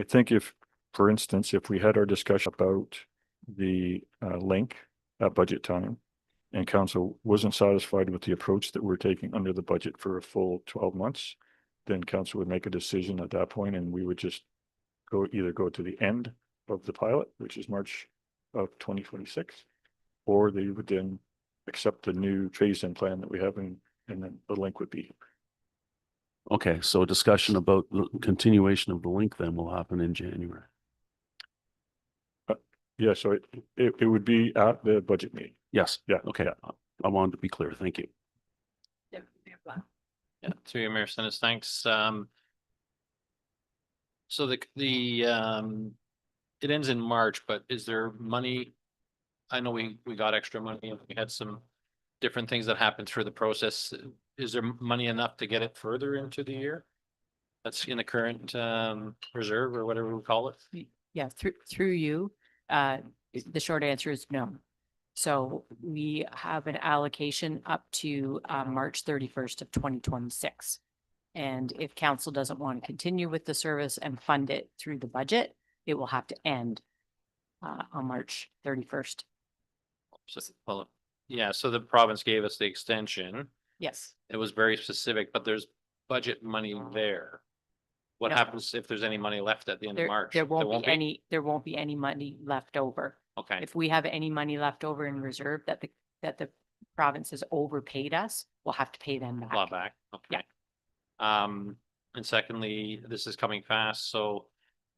think if, for instance, if we had our discussion about the link at budget time, and council wasn't satisfied with the approach that we're taking under the budget for a full 12 months, then council would make a decision at that point, and we would just either go to the end of the pilot, which is March of 2026, or they would then accept the new phase-in plan that we have, and then the link would be. Okay, so a discussion about the continuation of the link then will happen in January. Yeah, so it would be at the budget meeting. Yes. Yeah. Okay. Yeah. I wanted to be clear. Thank you. Yeah, through you, Mayor Senes, thanks. So it ends in March, but is there money? I know we got extra money and we had some different things that happened through the process. Is there money enough to get it further into the year? That's in the current reserve or whatever we call it? Yeah, through you. The short answer is no. So we have an allocation up to March 31st of 2026. And if council doesn't want to continue with the service and fund it through the budget, it will have to end on March 31st. Well, yeah, so the province gave us the extension. Yes. It was very specific, but there's budget money there. What No. happens if there's any money left at the end of March? There won't be any money left over. Okay, If we have any money left over in reserve that the province has overpaid us, we'll have to pay them back. claw back, okay. And secondly, this is coming fast, so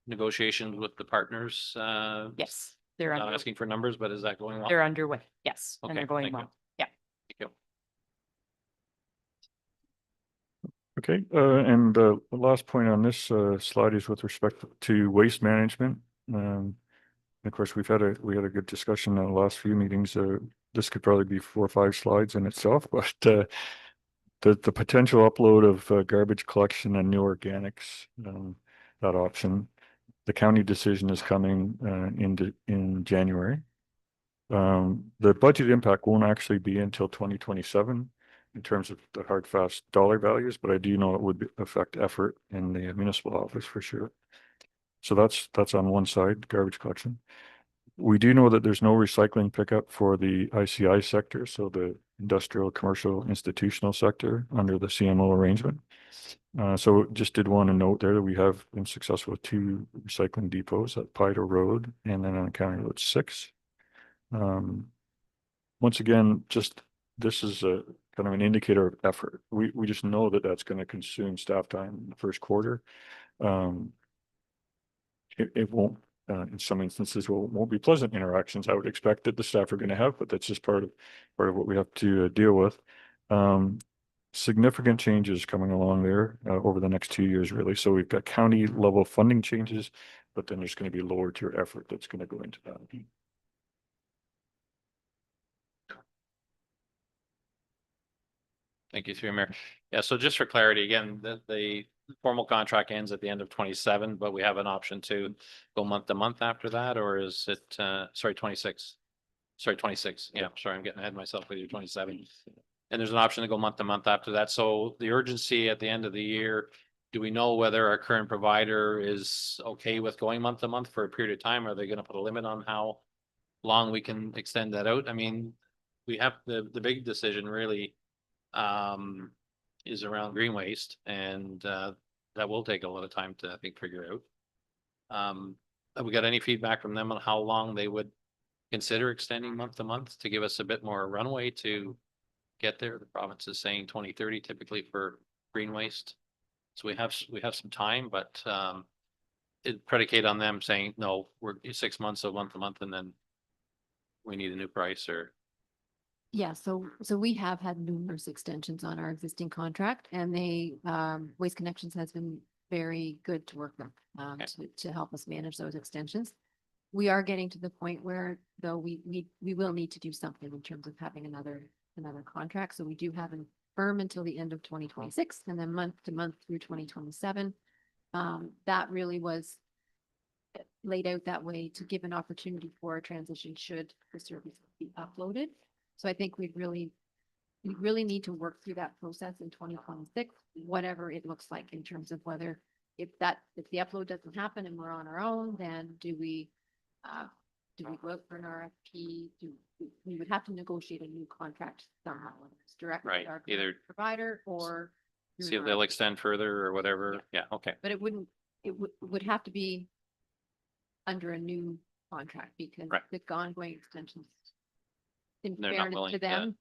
negotiations with the partners, Yes, they're not asking for numbers, but is that going on? they're underway. Yes, and Okay, they're going thank you. well. Yeah. Thank you. Okay, and the last point on this slide is with respect to waste management. Of course, we had a good discussion in the last few meetings. This could probably be 4 or 5 slides in itself, but the potential upload of garbage collection and new organics, that option, the county decision is coming in January. The budget impact won't actually be until 2027 in terms of the hard, fast dollar values, but I do know it would affect effort in the municipal office for sure. So that's on one side, garbage collection. We do know that there's no recycling pickup for the ICI sector, so the industrial, commercial, institutional sector under the CMO arrangement. So just did want to note there that we have been successful with 2 recycling depots at Pido Road and then on County Road 6. Once again, just this is a kind of an indicator of effort. We just know that that's going to consume staff time in the first quarter. It won't, in some instances, won't be pleasant interactions. I would expect that the staff are going to have, but that's just part of what we have to deal with. Significant changes coming along there over the next 2 years, really. So we've got county level funding changes, but then there's going to be lower tier effort that's going to go into that. Thank you, through Mayor. Yeah, so just for clarity, again, the formal contract ends at the end of 27, but we have an option to go month to month after that, or is it, sorry, 26? Sorry, 26. Yeah, sorry, I'm getting ahead of myself with you, 27. And there's an option to go month to month after that. So the urgency at the end of the year, do we know whether our current provider is okay with going month to month for a period of time? Are they going to put a limit on how long we can extend that out? I mean, we have the big decision really is around green waste, and that will take a lot of time to, I think, figure out. Have we got any feedback from them on how long they would consider extending month to month to give us a bit more runway to get there? The province is saying 2030 typically for green waste. So we have some time, but it predicate on them saying, no, we're 6 months, so month to month, and then we need a new price. Or Yeah, so we have had numerous extensions on our existing contract, and they, Waste Connections has been very good to work with, to help us manage those extensions. We are getting to the point where, though, we will need to do something in terms of having another contract. So we do have a firm until the end of 2026, and then month to month through 2027. That really was laid out that way to give an opportunity for a transition should the service be uploaded. So I think we really need to work through that process in 2026, whatever it looks like in terms of whether if the upload doesn't happen and we're on our own, then do we go out for an RFP? We would have to negotiate a new contract somehow, whether it's directly right, with our either provider or see through if an they'll RFP. extend further or whatever. Yeah, okay. But it would have to be under a new contract because Right. the ongoing extensions, in They're not fairness willing to to- them,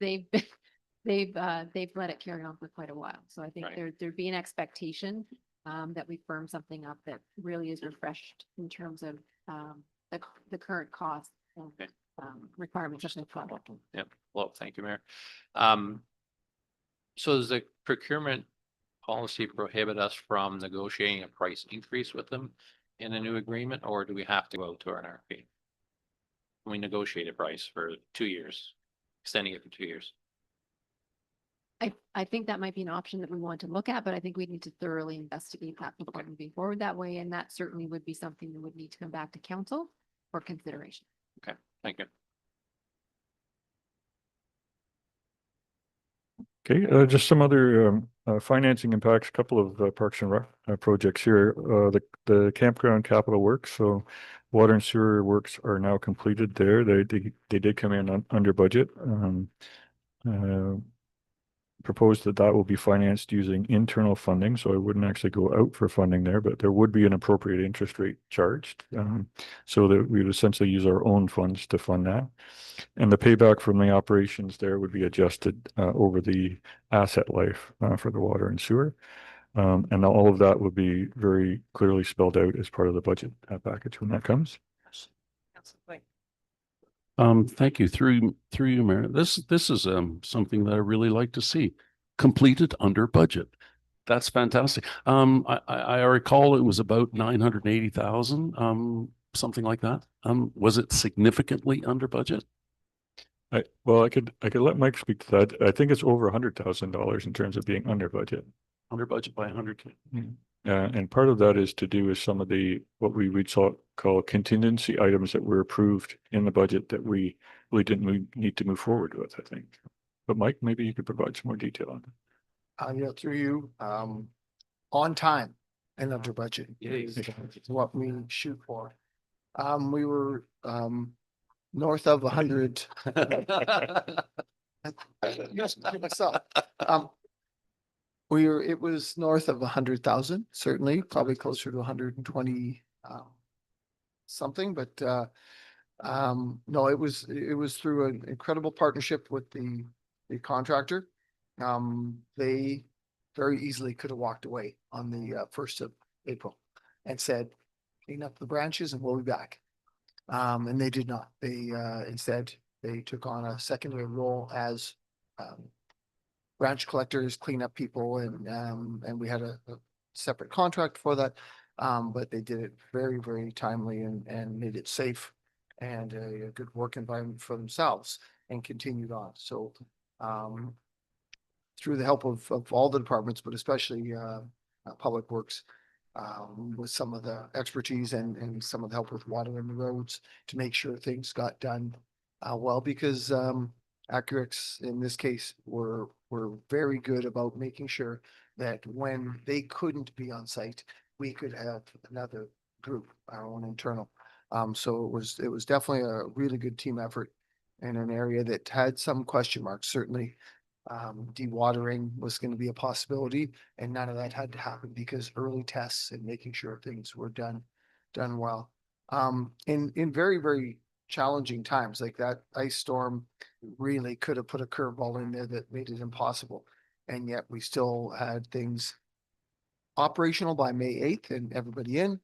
they've let it carry on for quite a while. So I think Right. there'd be an expectation that we firm something up that really is refreshed in terms of the current cost and Okay. requirements of the product. Yep. Well, thank you, Mayor. So does the procurement policy prohibit us from negotiating a price increase with them in a new agreement, or do we have to go to an RFP? We negotiate a price for 2 years, extending it for 2 years. I think that might be an option that we want to look at, but I think we need to thoroughly investigate that before moving forward that way. And that certainly would be something that would need to come back to council for consideration. Thank you. Okay, just some other financing impacts, a couple of Parks and Rec projects here. The campground capital works, so water and sewer works are now completed there. They did come in under budget. Proposed that will be financed using internal funding, so it wouldn't actually go out for funding there, but there would be an appropriate interest rate charged, so that we would essentially use our own funds to fund that. And the payback from the operations there would be adjusted over the asset life for the water and sewer. And all of that would be very clearly spelled out as part of the budget package when that comes. Thank you. Through you, Mayor. This is something that I really like to see. Completed under budget. That's fantastic. I recall it was about 980,000, something like that. Was it significantly under budget? I could let Mike speak to that. I think it's over $100,000 in terms of being under budget. Under budget by 100K. And part of that is to do with some of the, what we would call contingency items that were approved in the budget that we really didn't need to move forward with, I think. But Mike, maybe you could provide some more detail on that. Yeah, through you, on time and under budget. Is what we shoot for. We were, north of 100. Yes, myself. it was north of 100,000, certainly, probably closer to 120 something, but no, it was through an incredible partnership with the contractor. They very easily could have walked away on the 1st of April and said, clean up the branches and we'll be back. And they did not. They instead they took on a secondary role as branch collectors, cleanup people, and we had a separate contract for that. But they did it very, very timely and made it safe and a good work environment for themselves and continued on. So through the help of all the departments, but especially Public Works, with some of the expertise and some of the help with water and the roads to make sure things got done well, because Acurix in this case were very good about making sure that when they couldn't be on site, we could have another group, our own internal. So it was definitely a really good team effort in an area that had some question marks. Certainly, dewatering was going to be a possibility, and none of that had to happen because early tests and making sure things were done well. In very, very challenging times like that ice storm really could have put a curveball in there that made it impossible. And yet we still had things operational by May 8th and everybody in,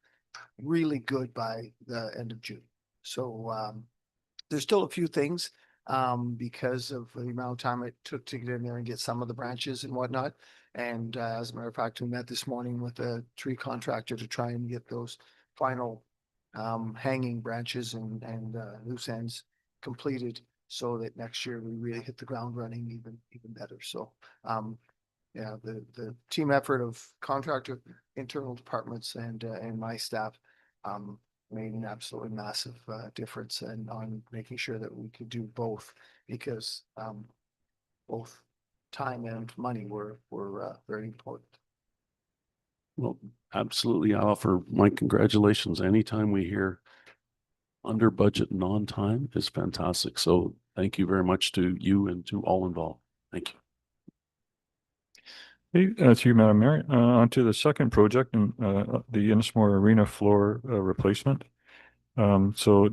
really good by the end of June. So there's still a few things because of the amount of time it took to get in there and get some of the branches and whatnot. And as a matter of fact, we met this morning with a tree contractor to try and get those final hanging branches and loose ends completed so that next year we really hit the ground running even better. So yeah, the team effort of contractor, internal departments and my staff made an absolutely massive difference and on making sure that we could do both, because both time and money were very important. Well, absolutely. I offer my congratulations. Anytime we hear under budget and on time is fantastic. So thank you very much to you and to all involved. Thank you. Hey, to you, Madam Mayor. On to the second project, and the Innismore Arena floor replacement. So it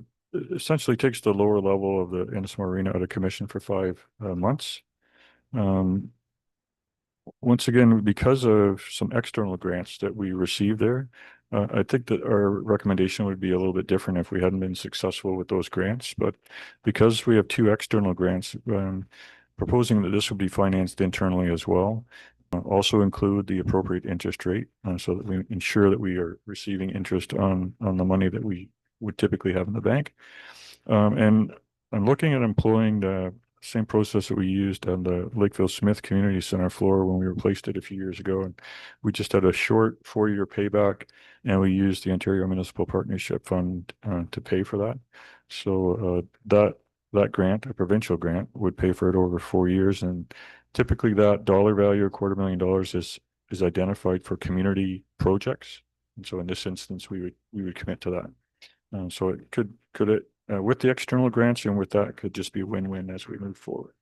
essentially takes the lower level of the Innismore Arena out of commission for 5 months. Once again, because of some external grants that we received there, I think that our recommendation would be a little bit different if we hadn't been successful with those grants. But because we have 2 external grants, proposing that this would be financed internally as well. Also include the appropriate interest rate so that we ensure that we are receiving interest on the money that we would typically have in the bank. And I'm looking at employing the same process that we used on the Lakeville Smith Community Center floor when we replaced it a few years ago. And we just had a short 4-year payback, and we used the Ontario Municipal Partnership Fund to pay for that. So that grant, a provincial grant, would pay for it over 4 years. And typically that dollar value, $250,000, is identified for community projects. And so in this instance, we would commit to that. So it could with the external grants and with that could just be a win-win as we move forward.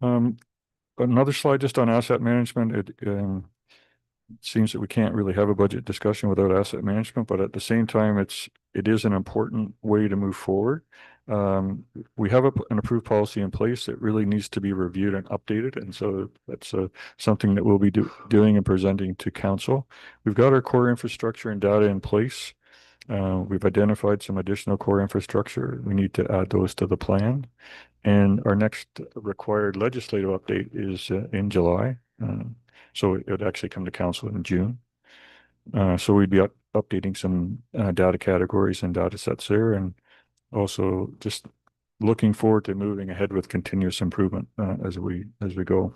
Another slide just on asset management. It seems that we can't really have a budget discussion without asset management, but at the same time, it is an important way to move forward. We have an approved policy in place that really needs to be reviewed and updated. And so that's something that we'll be doing and presenting to council. We've got our core infrastructure and data in place. We've identified some additional core infrastructure. We need to add those to the plan. And our next required legislative update is in July. So it would actually come to council in June. So we'd be updating some data categories and data sets there, and also just looking forward to moving ahead with continuous improvement as we go.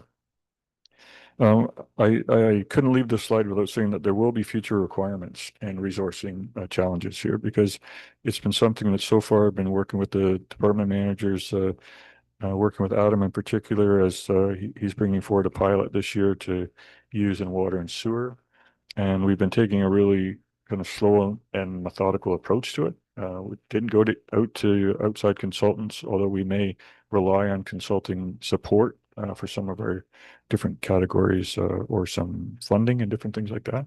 I couldn't leave this slide without saying that there will be future requirements and resourcing challenges here, because it's been something that so far I've been working with the department managers, working with Adam in particular, as he's bringing forward a pilot this year to use in water and sewer. And we've been taking a really kind of slow and methodical approach to it. We didn't go out to outside consultants, although we may rely on consulting support for some of our different categories, or some funding and different things like that.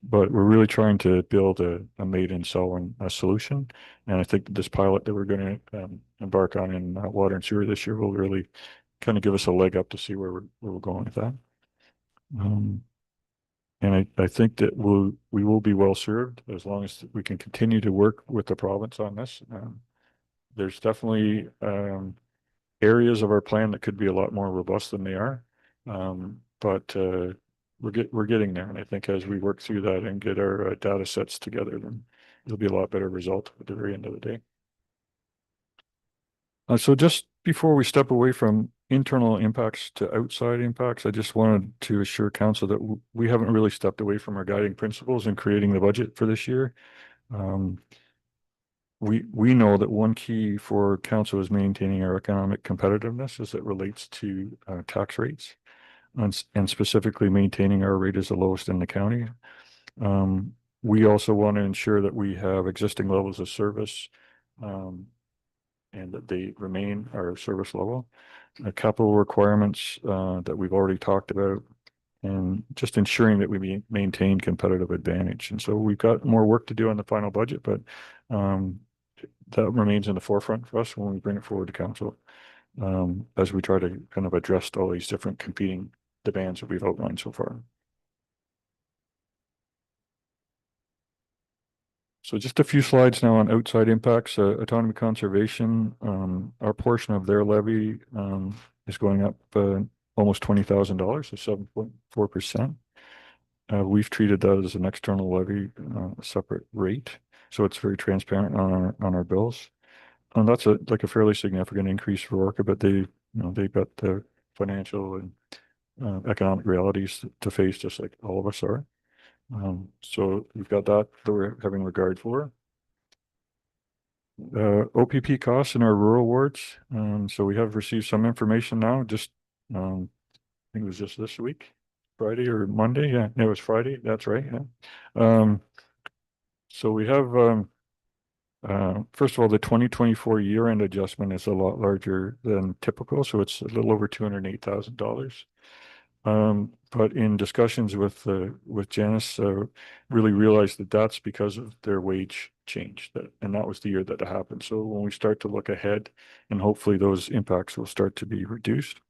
But we're really trying to build a made in Selwyn solution. And I think this pilot that we're going to embark on in water and sewer this year will really kind of give us a leg up to see where we're going with that. And I think that we will be well served as long as we can continue to work with the province on this. There's definitely areas of our plan that could be a lot more robust than they are. But we're getting there. And I think as we work through that and get our data sets together, then it'll be a lot better result at the very end of the day. So just before we step away from internal impacts to outside impacts, I just wanted to assure council that we haven't really stepped away from our guiding principles in creating the budget for this year. We know that one key for council is maintaining our economic competitiveness as it relates to tax rates, and specifically maintaining our rate as the lowest in the county. We also want to ensure that we have existing levels of service, and that they remain our service level. Capital requirements that we've already talked about, and just ensuring that we maintain competitive advantage. And so we've got more work to do on the final budget, but that remains in the forefront for us when we bring it forward to council, as we try to kind of address all these different competing demands that we've outlined so far. So just a few slides now on outside impacts. Autonomy Conservation, our portion of their levy is going up almost $20,000, so 7.4%. We've treated that as an external levy, a separate rate, so it's very transparent on our bills. And that's like a fairly significant increase for Orca, but they've got the financial and economic realities to face, just like all of us are. So we've got that we're having regard for. OPP costs in our rural wards. So we have received some information now, just I think it was just this week, Friday or Monday. Yeah, it was Friday. That's right. Yeah. So we have first of all, the 2024 year-end adjustment is a lot larger than typical, so it's a little over $208,000. But in discussions with Janice, really realized that that's because of their wage change, and that was the year that it happened. So when we start to look ahead, and hopefully those impacts will start to be reduced.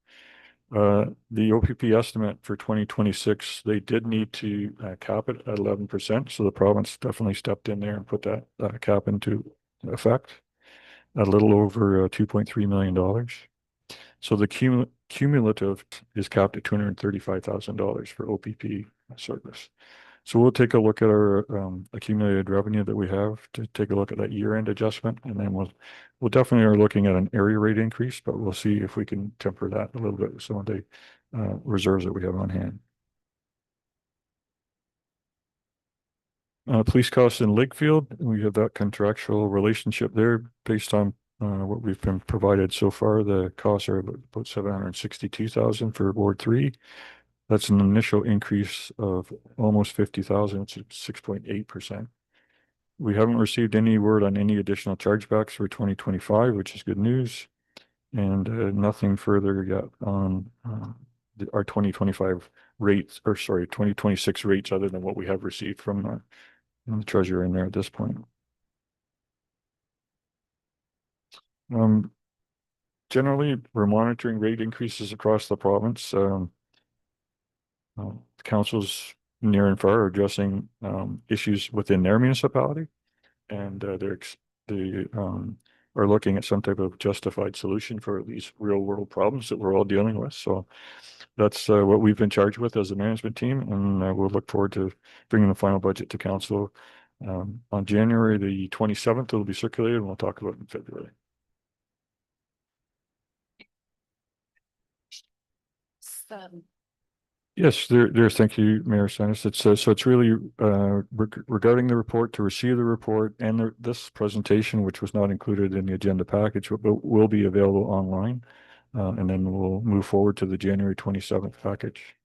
The OPP estimate for 2026, they did need to cap it at 11%. So the province definitely stepped in there and put that cap into effect at a little over $2.3 million. So the cumulative is capped at $235,000 for OPP service. So we'll take a look at our accumulated revenue that we have to take a look at that year-end adjustment, and then we'll definitely are looking at an area rate increase, but we'll see if we can temper that a little bit with some of the reserves that we have on hand. Police costs in Lakefield, we have that contractual relationship there based on what we've been provided so far. The costs are about $762,000 for Ward 3. That's an initial increase of almost $50,000. It's 6.8%. We haven't received any word on any additional chargebacks for 2025, which is good news, and nothing further yet on our 2025 rates, or sorry, 2026 rates, other than what we have received from the treasurer in there at this point. Generally, we're monitoring rate increases across the province. Councils near and far are addressing issues within their municipality, and they are looking at some type of justified solution for these real world problems that we're all dealing with. So that's what we've been charged with as a management team, and we'll look forward to bringing the final budget to council on January the 27th. It'll be circulated, and we'll talk about it in February. Yes, thank you, Mayor Sanders. It's so it's really regarding the report, to receive the report and this presentation, which was not included in the agenda package, but will be available online. And then we'll move forward to the January 27th package.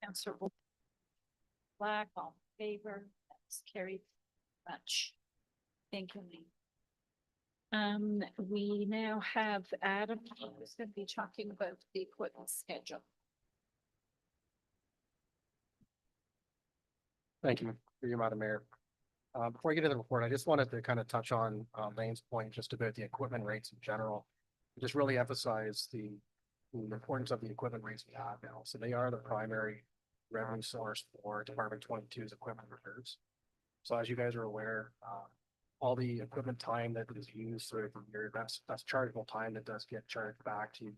Councillor Black, all in favor, that's carried much. Thank you, Lee. We now have Adam, who's going to be talking about the equipment schedule. Thank you, through you, Madam Mayor. Before I get into the report, I just wanted to kind of touch on Lane's point just about the equipment rates in general. Just really emphasize the importance of the equipment rates we have now. So they are the primary revenue source for Department 22's equipment reserves. So as you guys are aware, all the equipment time that is used throughout the year, that's chargeable time that does get charged back to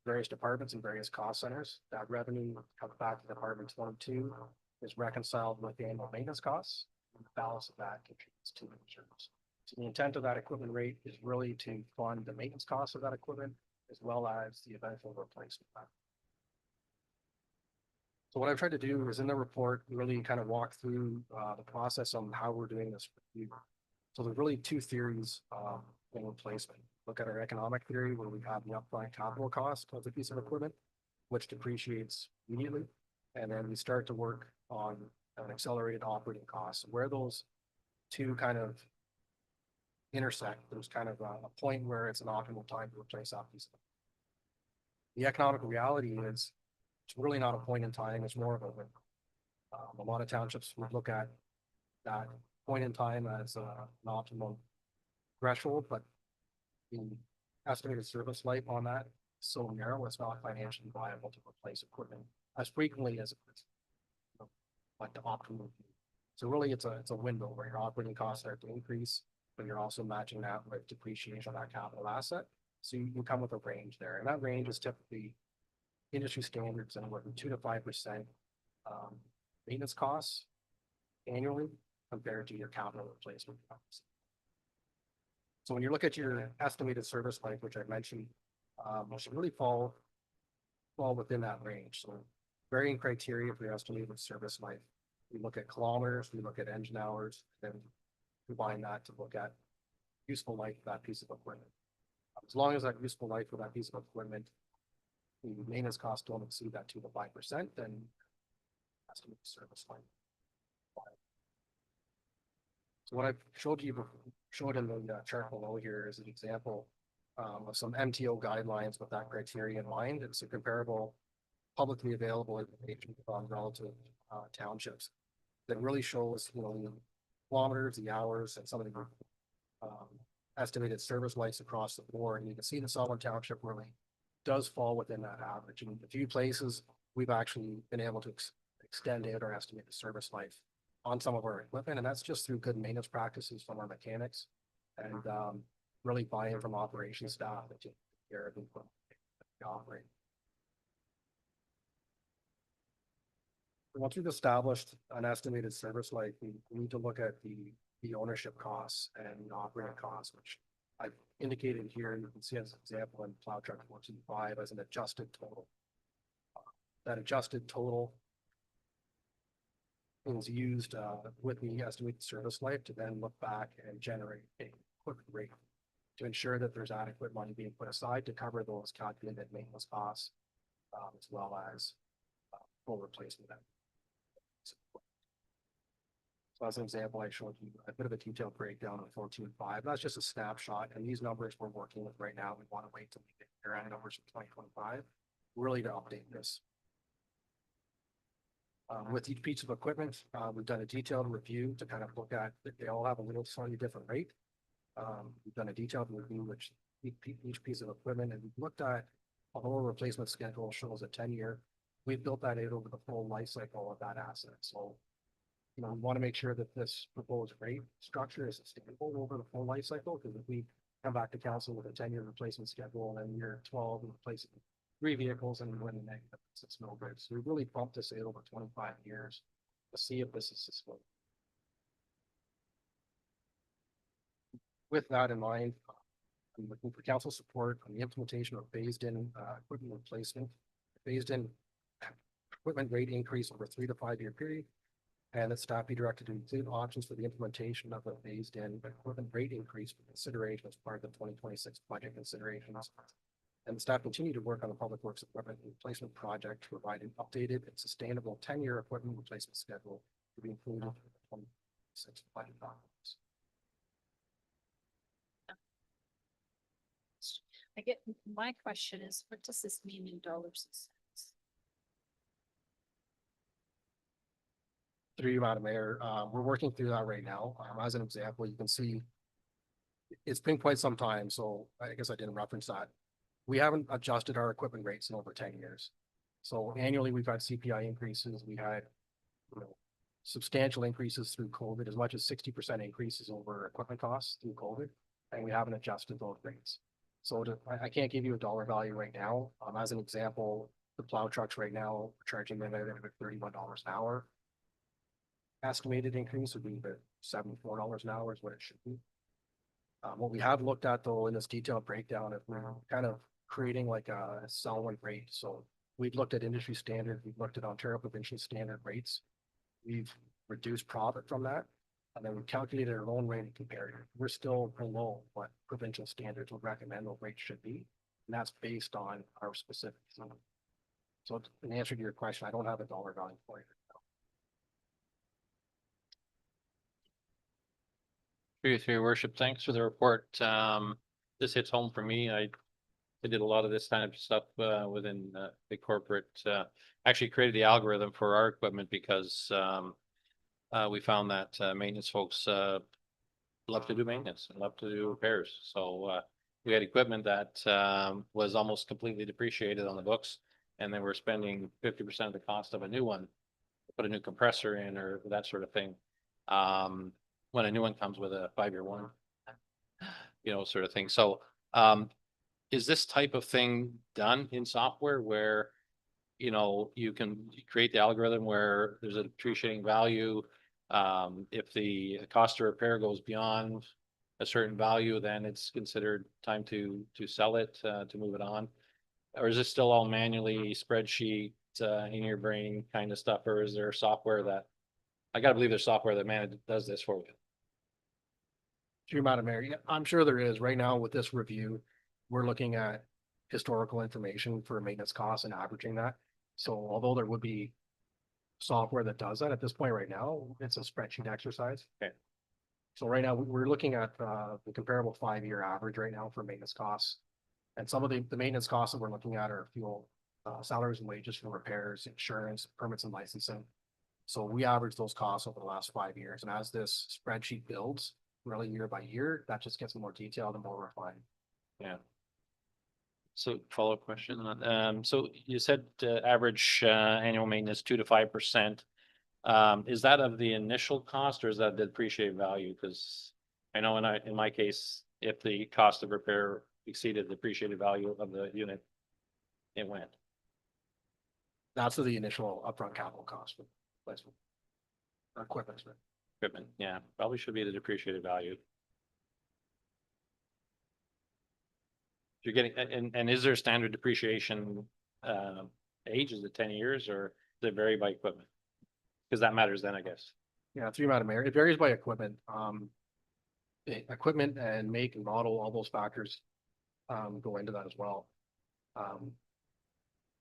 various departments and various cost centers. That revenue comes back to Department 22, is reconciled with the annual maintenance costs. And the balance of that contributes to the reserves. So the intent of that equipment rate is really to fund the maintenance costs of that equipment as well as the eventual replacement. So what I've tried to do is in the report, really kind of walk through the process on how we're doing this review. So there's really two theories in replacement. Look at our economic theory where we have the upfront capital cost of the piece of equipment, which depreciates immediately. And then we start to work on an accelerated operating cost. Where those two kind of intersect, there's kind of a point where it's an optimal time to replace that piece of equipment. The economic reality is it's really not a point in time, it's more of a window. A lot of townships would look at that point in time as an optimum threshold, but the estimated service life on that is so narrow, it's not financially viable to replace equipment as frequently as it is, like the optimum. So really it's a window where your operating costs start to increase, but you're also matching that with depreciation on that capital asset. So you come with a range there, and that range is typically industry standards and working 2 to 5% maintenance costs annually compared to your capital replacement costs. So when you look at your estimated service life, which I mentioned, it should really fall within that range. So varying criteria for your estimated service life. We look at kilometers, we look at engine hours, then combine that to look at useful life of that piece of equipment. As long as that useful life of that piece of equipment, the maintenance costs don't exceed that 2 to 5%, then estimated service life. So what I've showed in the chart below here is an example of some MTO guidelines with that criteria in mind. It's a comparable publicly available information on relative townships that really shows, the kilometers, the hours, and some of the estimated service lives across the board. And you can see the Sutherland Township really does fall within that average. In a few places, we've actually been able to extend out our estimated service life on some of our equipment, and that's just through good maintenance practices from our mechanics and really buy-in from operations staff that take care of the equipment we operate. Once we've established an estimated service life, we need to look at the ownership costs and the operating costs, which I've indicated here. You can see as an example in Plow Truck 425 as an adjusted total. That adjusted total is used with the estimated service life to then look back and generate a equipment rate to ensure that there's adequate money being put aside to cover those calculated maintenance costs, as well as full replacement. So as an example, I showed you a bit of a detailed breakdown of 425. That's just a snapshot, and these numbers we're working with right now, we want to wait till we get year-end numbers for 2025, really to update this. With each piece of equipment, we've done a detailed review to kind of look at that they all have a little slightly different rate. We've done a detailed review which each piece of equipment, and we've looked at although a replacement schedule shows a 10-year, we've built that out over the full life cycle of that asset. So, we want to make sure that this proposed rate structure is sustainable over the full life cycle, because if we come back to council with a 10-year replacement schedule and then year 12 and replacing 3 vehicles and we're in the negative, it's no good. So we really bumped this out over 25 years to see if this is sustainable. With that in mind, I'm looking for council support on the implementation of phased-in equipment replacement, phased-in equipment rate increase over a 3 to 5 year period, and that staff be directed to include options for the implementation of a phased-in equipment rate increase for consideration as part of the 2026 budget considerations. And the staff continue to work on the public works equipment replacement project to provide an updated and sustainable 10-year equipment replacement schedule to be included in the 2026 budget documents. I get, my question is, what does this mean in dollars and cents? Through you, Madam Mayor, we're working through that right now. As an example, you can see it's been quite some time, so I guess I didn't reference that. We haven't adjusted our equipment rates in over 10 years. So annually, we've had CPI increases. We had, you know, substantial increases through COVID, as much as 60% increases over equipment costs through COVID, and we haven't adjusted those rates. So I can't give you a dollar value right now. As an example, the plow trucks right now are charging them at $31 an hour. Estimated increase would be about $74 an hour is what it should be. What we have looked at though in this detailed breakdown is we're kind of creating like a Selwyn rate. So we've looked at industry standard, we've looked at Ontario provincial standard rates. We've reduced profit from that. And then we calculated our own rate and compared it. We're still below what provincial standards would recommend those rates should be. And that's based on our specific zone. So in answer to your question, I don't have a dollar value for you. Through your worship, thanks for the report. This hits home for me. I did a lot of this kind of stuff within big corporate. Actually created the algorithm for our equipment because we found that maintenance folks love to do maintenance and love to do repairs. So we had equipment that was almost completely depreciated on the books, and they were spending 50% of the cost of a new one, put a new compressor in or that sort of thing. When a new one comes with a 5-year warranty, you know, sort of thing. So is this type of thing done in software where, you know, you can create the algorithm where there's a depreciating value? If the cost of repair goes beyond a certain value, then it's considered time to sell it, to move it on. Or is this still all manually spreadsheet in your brain kind of stuff? Or is there software that, I gotta believe there's software that does this for you? Through Madam Mayor, yeah, I'm sure there is. Right now with this review, we're looking at historical information for maintenance costs and averaging that. So although there would be software that does that at this point right now, it's a spreadsheet exercise. Okay. So right now we're looking at the comparable 5-year average right now for maintenance costs. And some of the maintenance costs that we're looking at are fuel, salaries and wages for repairs, insurance, permits and licensing. So we average those costs over the last 5 years. And as this spreadsheet builds really year by year, that just gets more detailed and more refined. Yeah. So follow-up question on that. So you said average annual maintenance 2 to 5%. Is that of the initial cost or is that the depreciated value? Because I know in my case, if the cost of repair exceeded the depreciated value of the unit, it went. That's the initial upfront capital cost for replacement. Equipment. Equipment, yeah, probably should be the depreciated value. You're getting, and is there standard depreciation age? Is it 10 years or does it vary by equipment? Because that matters then, I guess. Yeah, through Madam Mayor, it varies by equipment. Equipment and make and model, all those factors go into that as well.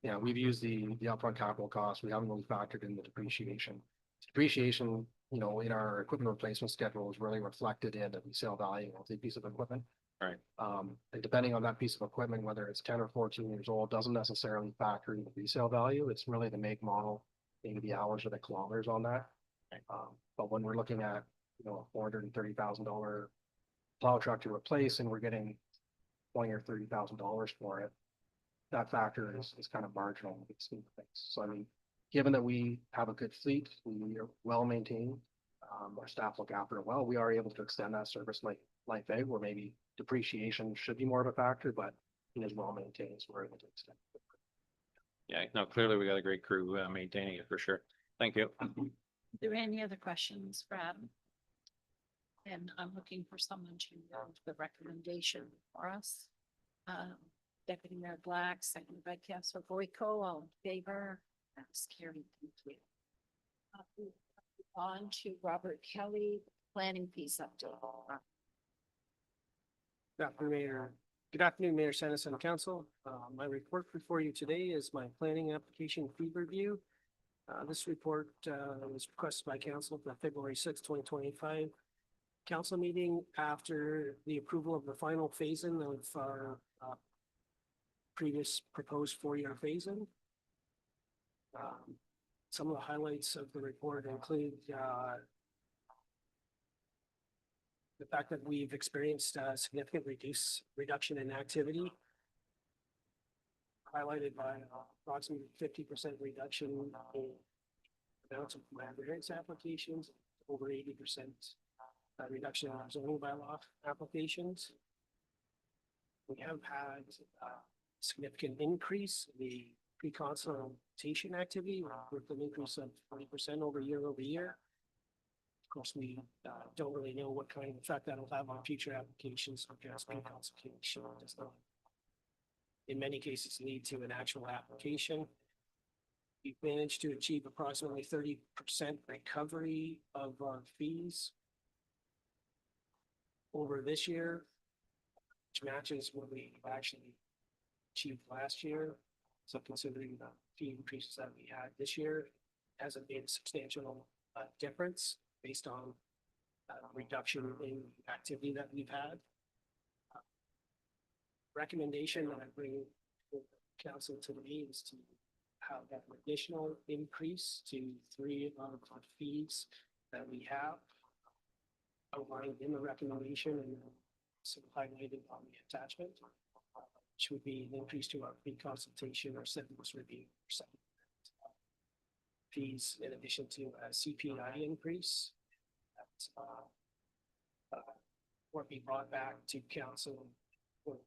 Yeah, we've used the upfront capital cost. We haven't really factored in the depreciation. Depreciation, you know, in our equipment replacement schedule is really reflected in the resale value of the piece of equipment. Right. And depending on that piece of equipment, whether it's 10 or 14 years old, doesn't necessarily factor in the resale value. It's really the make, model, maybe the hours or the kilometers on that. Right. But when we're looking at, you know, a $430,000 plow truck to replace and we're getting $20,000 or $30,000 for it, that factor is kind of marginal in the scheme of things. So I mean, given that we have a good fleet, we are well maintained, our staff look after it well, we are able to extend that service life out where maybe depreciation should be more of a factor, but it is well maintained, so we're able to extend it. Yeah, no, clearly we got a great crew maintaining it for sure. Thank you. Are there any other questions for Adam? And I'm looking for someone to move the recommendation for us. Deputy Mayor Black, second by Councilor Boyko, all in favor. That's carried. Thank you. On to Robert Kelly, planning piece update. Good afternoon, Mayor, Senate, and Council. My report before you today is my planning application fee review. This report was requested by Council for February 6, 2025 Council meeting after the approval of the final phase-in of our previous proposed four-year phase-in. Some of the highlights of the report include the fact that we've experienced a significant reduction in activity, highlighted by approximately 50% reduction in amounts of land variance applications, over 80% reduction in zoning bylaw applications. We have had a significant increase in the pre-consultation activity with an increase of 20% over year. Of course, we don't really know what kind of effect that'll have on future applications because pre-consultation does not, in many cases, lead to an actual application. We've managed to achieve approximately 30% recovery of our fees over this year, which matches what we actually achieved last year. So considering the fee increases that we had this year, hasn't been a substantial difference based on reduction in activity that we've had. Recommendation that I bring to the council today is to have that additional increase to 3 of the fees that we have outlined in the recommendation and some highlighted on the attachment, which would be an increase to our pre-consultation or sentence review fees in addition to a CPI increase. That's what we brought back to council for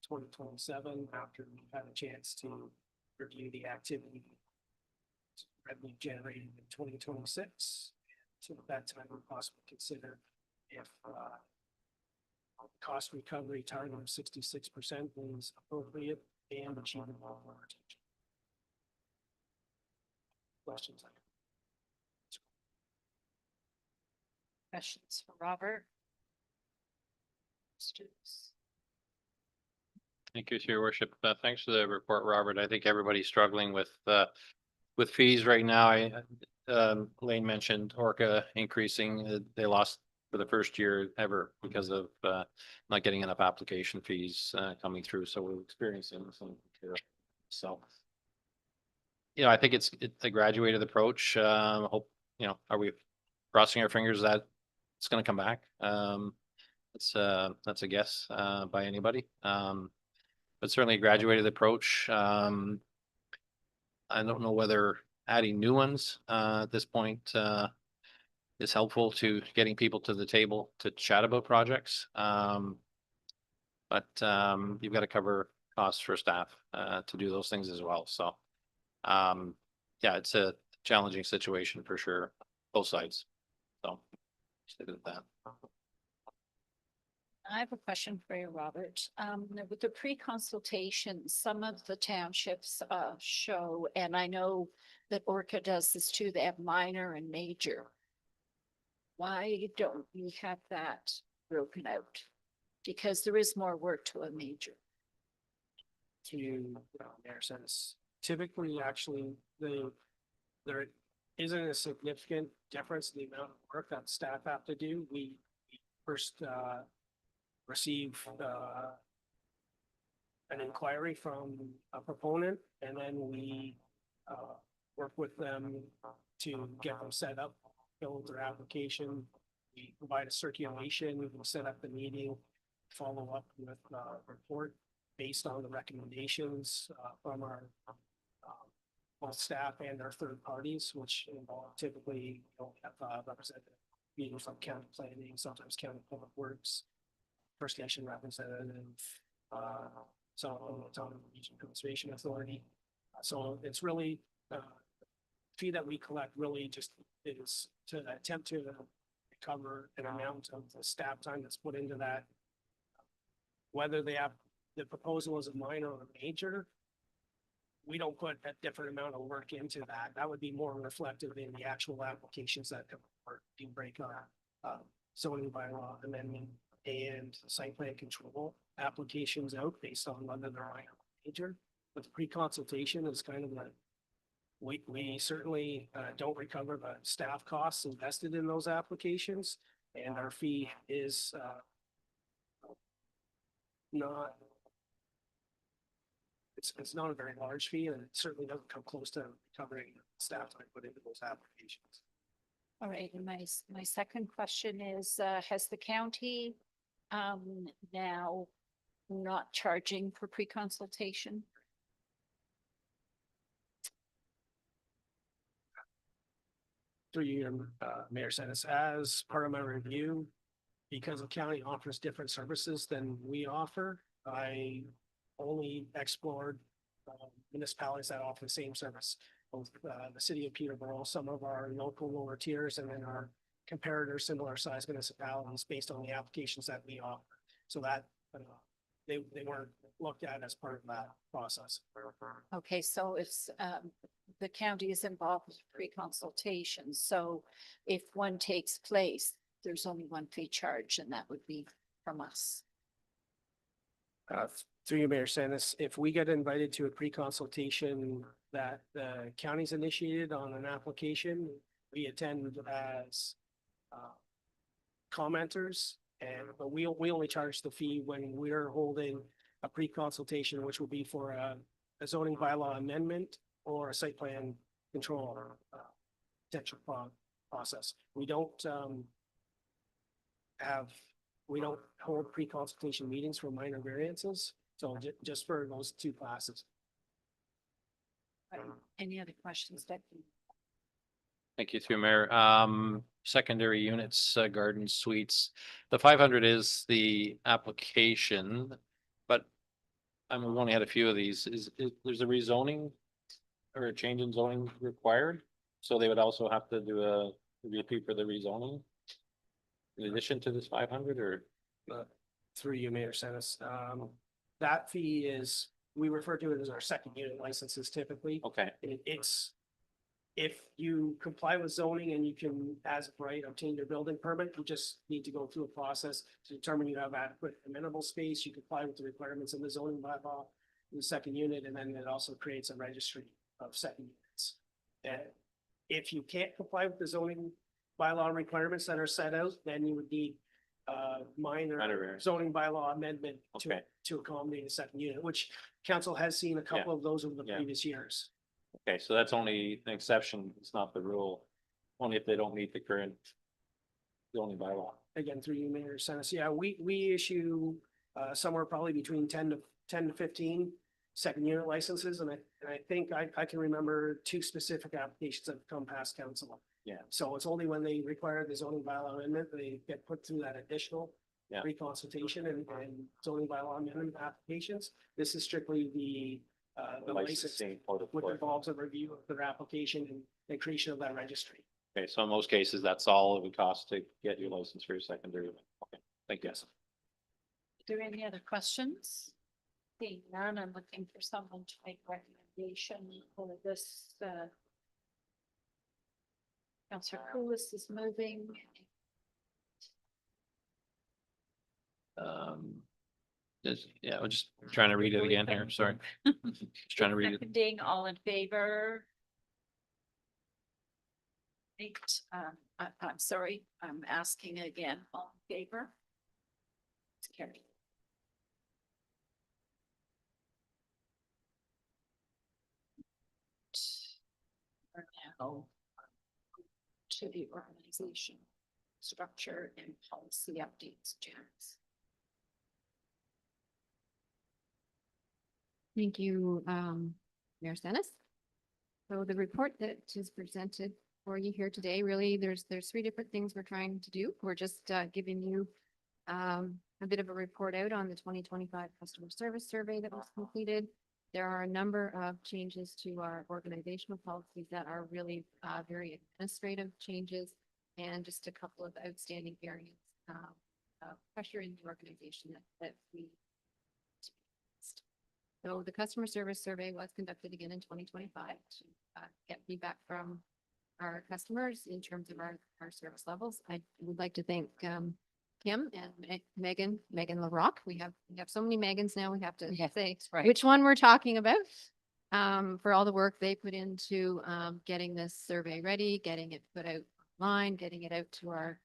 2027 after we've had a chance to review the activity revenue generated in 2026. So at that time, we'll possibly consider if cost recovery target of 66% is appropriate and achievable. Questions? Questions for Robert? Students. Thank you, Your Worship. Thanks for the report, Robert. I think everybody's struggling with fees right now. Lane mentioned Orca increasing. They lost for the first year ever because of not getting enough application fees coming through. So we're experiencing some. So, I think it's a graduated approach. Hope, are we crossing our fingers that it's going to come back? That's a guess by anybody. But certainly a graduated approach. I don't know whether adding new ones at this point is helpful to getting people to the table to chat about projects. But you've got to cover costs for staff to do those things as well. So yeah, it's a challenging situation for sure, both sides. So just leave it at that. I have a question for you, Robert. With the pre-consultation, some of the townships show, and I know that Orca does this too, they have minor and major. Why don't you have that broken out? Because there is more work to a major. To their sense, typically, actually, there isn't a significant difference in the amount of work that staff have to do. We first receive an inquiry from a proponent, and then we work with them to get them set up, build their application. We provide a circulation, we will set up the meeting, follow up with a report based on the recommendations from our both staff and our third parties, which involve typically have representative meetings from county planning, sometimes county public works, First Nation representative, some Autonomous Region Conservation Authority. So it's really fee that we collect really just is to attempt to recover an amount of the staff time that's put into that. Whether they have the proposal is a minor or a major, we don't put a different amount of work into that. That would be more reflective in the actual applications that do break our zoning bylaw amendment and site plan control applications out based on whether they're minor or major. But the pre-consultation is kind of a, we certainly don't recover the staff costs invested in those applications, and our fee is not it's not a very large fee and it certainly doesn't come close to covering staff time put into those applications. All right, and my second question is, has the county now not charging for pre-consultation? Through you, Mayor Sennis, as part of my review, because the county offers different services than we offer, I only explored municipalities that offer the same service. Both the city of Peterborough, some of our local lower tiers, and then our comparator similar sized municipalities based on the applications that we offer. So that they weren't looked at as part of that process. Okay, so it's the county is involved with pre-consultation, so if one takes place, there's only one fee charge, and that would be from us. Through you, Mayor Sennis, if we get invited to a pre-consultation that the county's initiated on an application, we attend as commenters, but we only charge the fee when we're holding a pre-consultation, which will be for a zoning bylaw amendment or a site plan control potential process. We don't hold pre-consultation meetings for minor variances. So just for those two classes. Any other questions, Becky? Thank you, through Mayor. Secondary units, garden suites. The 500 is the application, but we've only had a few of these. There's a rezoning or a change in zoning required? So they would also have to do a repeat for the rezoning in addition to this 500 or? Through you, Mayor Sennis, that fee is, we refer to it as our second unit licenses typically. Okay, It's, if you comply with zoning and you can, as of right, obtain your building permit, you just need to go through a process to determine you have adequate amenable space, you comply with the requirements of the zoning bylaw in the second unit, and then it also creates a registry of second units. And if you can't comply with the zoning bylaw requirements that are set out, then you would need minor variance. zoning bylaw amendment Okay. to accommodate a second unit, which council has seen a couple of those over the Yeah. previous years. Okay, so that's only an exception. It's not the rule. Only if they don't meet the current zoning bylaw. Again, through you, Mayor Sennis, yeah, we issue somewhere probably between 10 to 15 second unit licenses, and I think I can remember two specific applications that have come past council. Yeah. So it's only when they require the zoning bylaw amendment, they get put through that additional Yeah. reconsultation and zoning bylaw amendment applications. This is strictly the license, Licensing for the which floor. involves a review of their application and creation of that registry. Okay, so in most cases, that's all it would cost to get your license for your secondary. Okay, thank you. Yes. Are there any other questions? Seeing none, I'm looking for someone to make recommendation for this. Councillor Coolis is moving. I'm just trying to read it again here, sorry. Just trying to read it. Seconding, all in favor? Eight, I'm sorry, I'm asking again, all in favor? It's carried. We're now to the organization, structure and policy updates, Janice. Thank you, Mayor Stennis. So the report that is presented for you here today, really, there's three different things we're trying to do. We're just giving you a bit of a report out on the 2025 customer service survey that was completed. There are a number of changes to our organizational policies that are really very administrative changes and just a couple of outstanding areas of pressure in the organization that we. So the customer service survey was conducted again in 2025 to get feedback from our customers in terms of our service levels. I would like to thank Kim and Megan LaRock. We have so many Megans now, we have to say right. which one we're talking about. For all the work they put into getting this survey ready, getting it put out online, getting it out to our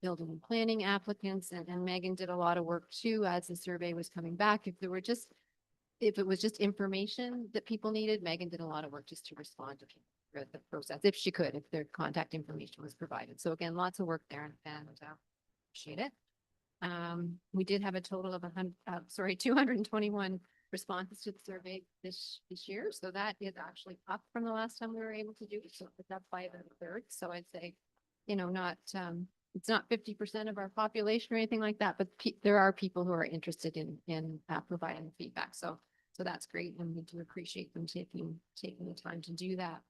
building and planning applicants. And Megan did a lot of work too as the survey was coming back. If there were just if it was just information that people needed, Megan did a lot of work just to respond to people throughout the process, if she could, if their contact information was provided. So again, lots of work there and appreciate it. We did have a total of 221 responses to the survey this year. So that is actually up from the last time we were able to do it. So it's up by about a third. So I'd say, not, it's not 50% of our population or anything like that, but there are people who are interested in providing feedback. So that's great. And we do appreciate them taking the time to do that.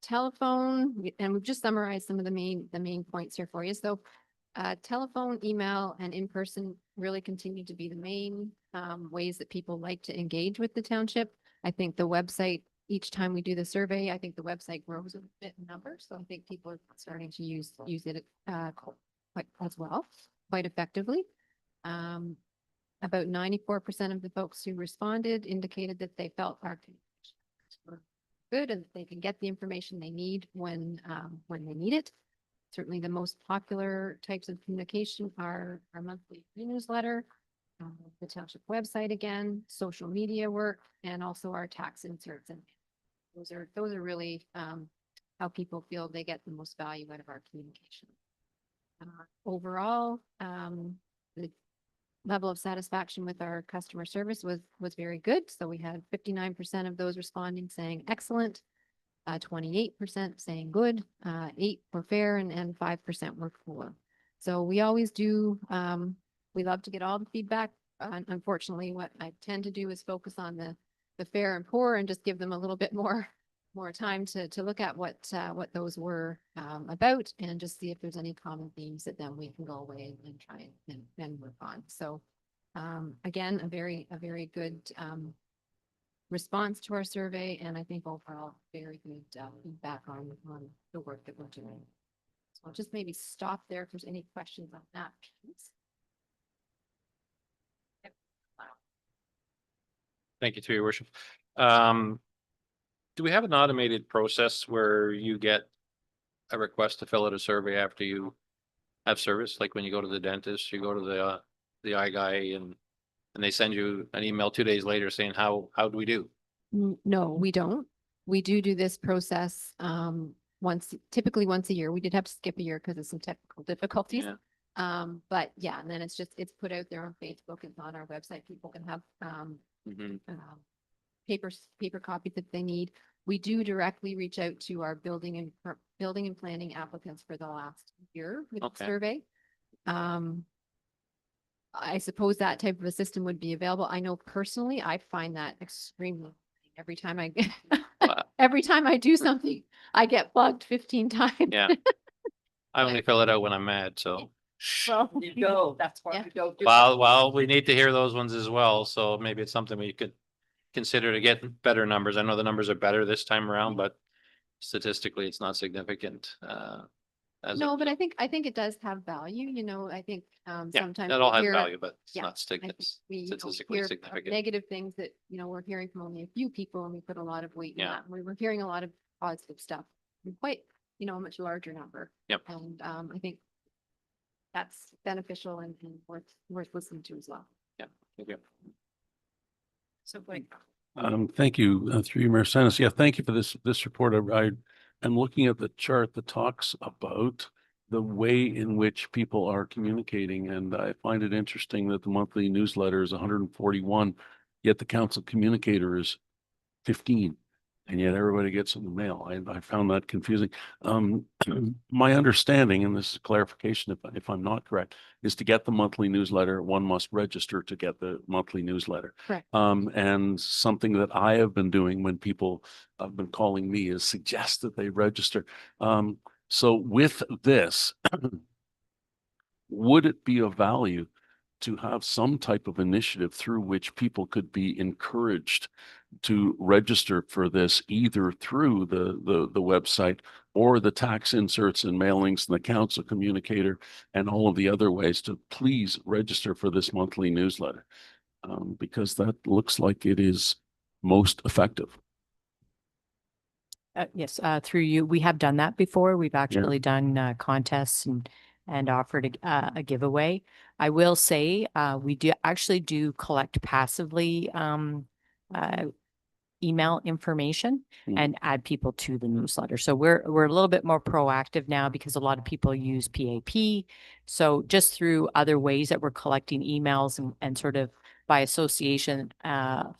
Telephone, and we've just summarized some of the main points here for you. So telephone, email, and in-person really continue to be the main ways that people like to engage with the township. I think the website, each time we do the survey, I think the website grows a bit in numbers. So I think people are starting to use it quite as well, quite effectively. About 94% of the folks who responded indicated that they felt our communications were good and that they can get the information they need when they need it. Certainly the most popular types of communication are our monthly newsletter, the township website again, social media work, and also our tax inserts. And those are really how people feel they get the most value out of our communication. Overall, the level of satisfaction with our customer service was very good. So we had 59% of those responding saying excellent, 28% saying good, 8% were fair, and 5% were poor. So we always do, we love to get all the feedback. Unfortunately, what I tend to do is focus on the fair and poor and just give them a little bit more time to look at what those were about and just see if there's any common themes that then we can go away and try and work on. So again, a very good response to our survey, and I think overall very good feedback on the work that we're doing. So I'll just maybe stop there if there's any questions on that piece. Thank you, to your worship. Do we have an automated process where you get a request to fill out a survey after you have service? Like when you go to the dentist, you go to the eye guy and they send you an email 2 days later saying, how do we do? No, we don't. We do this process typically once a year. We did have to skip a year because of some technical difficulties. Yeah. But yeah, and then it's put out there on Facebook. It's on our website. People can have paper copies if they need. We do directly reach out to our building and planning applicants for the last year with the survey. I suppose that type of a system would be available. I know personally, I find that extremely every time I do something, I get bugged 15 times. Yeah. I only fill it out when I'm mad, so. Well, You go, that's why Yeah. we don't do. Well, we need to hear those ones as well, so maybe it's something we could consider to get better numbers. I know the numbers are better this time around, but statistically, it's not significant. No, but I think it does have value, I think Yeah, sometimes. that all we has hear- value, but it's yeah, not I think we statistically hear significant. negative things that, we're hearing from only a few people and we put a lot of weight in Yeah. that. We were hearing a lot of positive stuff, and quite, a much larger number. Yep. And I think that's beneficial and worth listening to as well. Yeah, thank you. So like, Thank you, through you, Mayor Senes. Yeah, thank you for this report. I am looking at the chart that talks about the way in which people are communicating, and I find it interesting that the monthly newsletter is 141, yet the council communicator is 15, and yet everybody gets in the mail. I found that confusing. My understanding, and this is clarification if I'm not correct, is to get the monthly newsletter, one must register to get the monthly newsletter. Correct. And something that I have been doing when people have been calling me is suggest that they register. So with this, would it be of value to have some type of initiative through which people could be encouraged to register for this, either through the website or the tax inserts and mailings and the council communicator and all of the other ways to please register for this monthly newsletter? Because that looks like it is most effective. Yes, through you, we have done that before. We've actually done contests and and offered a giveaway. I will say, we do actually do collect passively, email information Mm. and add people to the newsletter. So we're a little bit more proactive now because a lot of people use PAP. So just through other ways that we're collecting emails and sort of by association,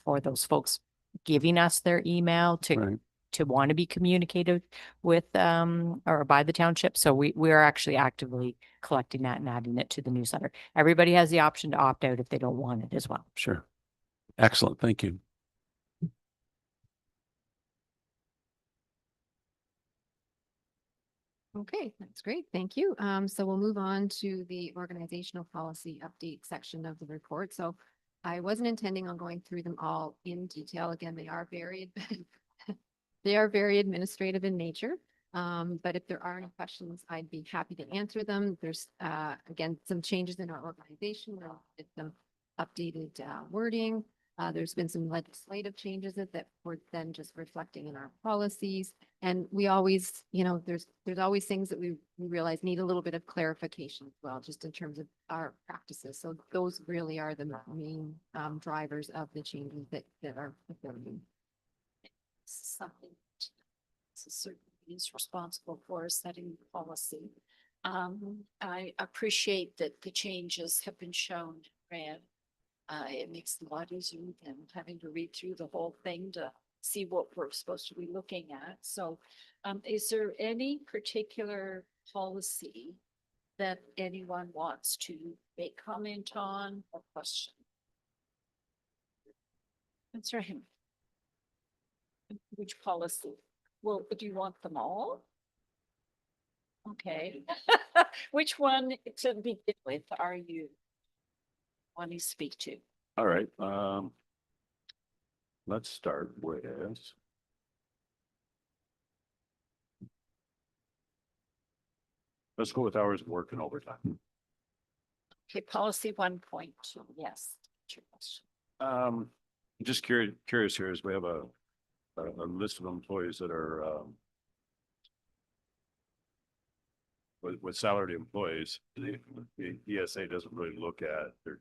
for those folks giving us their email Right. to want to be communicated with, or by the township. So we are actually actively collecting that and adding it to the newsletter. Everybody has the option to opt out if they don't want it as well. Sure. Excellent. Thank you. Okay, that's great. Thank you. So we'll move on to the organizational policy update section of the report. So I wasn't intending on going through them all in detail. Again, they are very, they are very administrative in nature. But if there are any questions, I'd be happy to answer them. There's, again, some changes in our organization. We'll get some updated wording. There's been some legislative changes that were then just reflecting in our policies. And we always, there's always things that we realize need a little bit of clarification as well, just in terms of our practices. So those really are the main drivers of the changes that are occurring. Something certainly is responsible for setting policy. I appreciate that the changes have been shown in red. It makes it a lot easier than having to read through the whole thing to see what we're supposed to be looking at. So, is there any particular policy that anyone wants to make comment on or question? That's right. Which policy? Well, do you want them all? Okay. Which one to begin with are you wanting to speak to? All right. Let's start with. Let's go with hours of work and overtime. Okay, policy 1.2, yes. That's your question. Just curious here is we have a list of employees that are, with salaried employees, the ESA doesn't really look at their,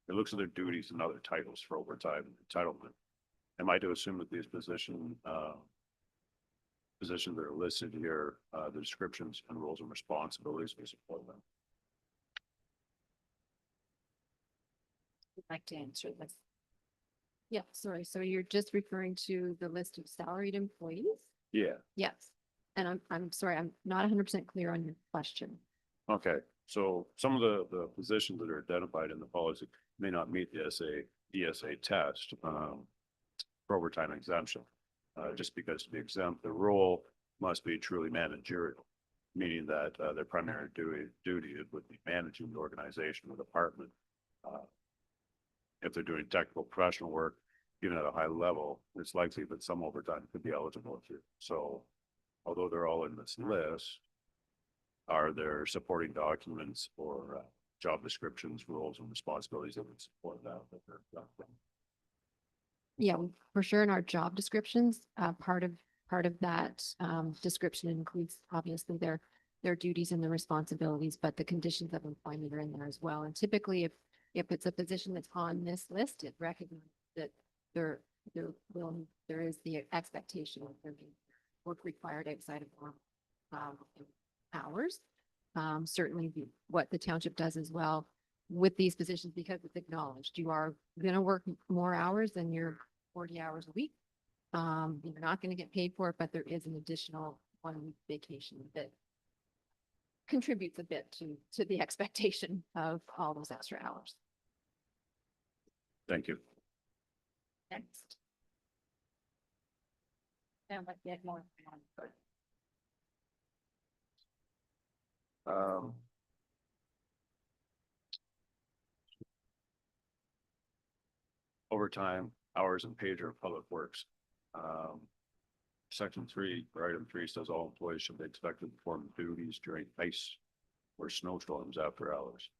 it looks at their duties and other titles for overtime entitlement. Am I to assume that these positions that are listed here, the descriptions and roles and responsibilities will support them? I'd like to answer this. Yeah, sorry. So you're just referring to the list of salaried employees? Yeah. Yes. And I'm sorry, I'm not 100% clear on your question. Okay, so some of the positions that are identified in the policy may not meet the ESA test, for overtime exemption. Just because to be exempt, the role must be truly managerial, meaning that, their primary duty would be managing the organization or department. If they're doing technical professional work, even at a high level, it's likely that some overtime could be eligible to. So although they're all in this list, are there supporting documents or job descriptions, roles and responsibilities that would support that? Yeah, for sure. In our job descriptions, part of that description includes obviously their duties and their responsibilities, but the conditions of employment are in there as well. And typically, if it's a position that's on this list, it recognizes that there is the expectation of there being work required outside of normal hours. Certainly what the township does as well with these positions, because it's acknowledged, you are going to work more hours than your 40 hours a week. You're not going to get paid for it, but there is an additional 1 week vacation that contributes a bit to the expectation of all those extra hours. Thank you. Next. Sound like you had more. Overtime, hours and pager of public works. Section 3, or item 3 says all employees should be expected to perform duties during ice or snowstorms after hours.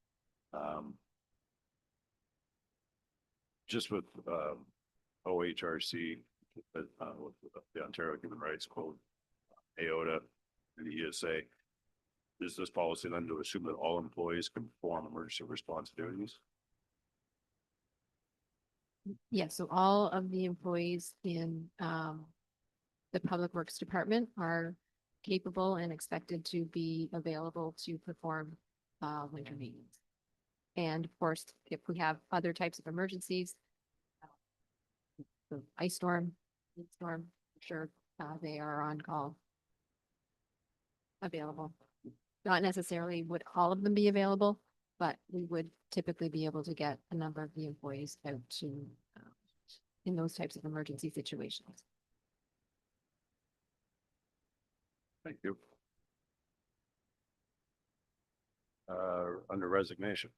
Just with OHRC, with the Ontario Human Rights Code, AOTA, and the ESA, is this policy then to assume that all employees can perform emergency response duties? Yes, so all of the employees in the Public Works Department are capable and expected to be available to perform winter maintenance. And of course, if we have other types of emergencies, the ice storm, windstorm, I'm sure they are on call. Available. Not necessarily would all of them be available, but we would typically be able to get a number of the employees out to in those types of emergency situations. Thank you. Under resignation.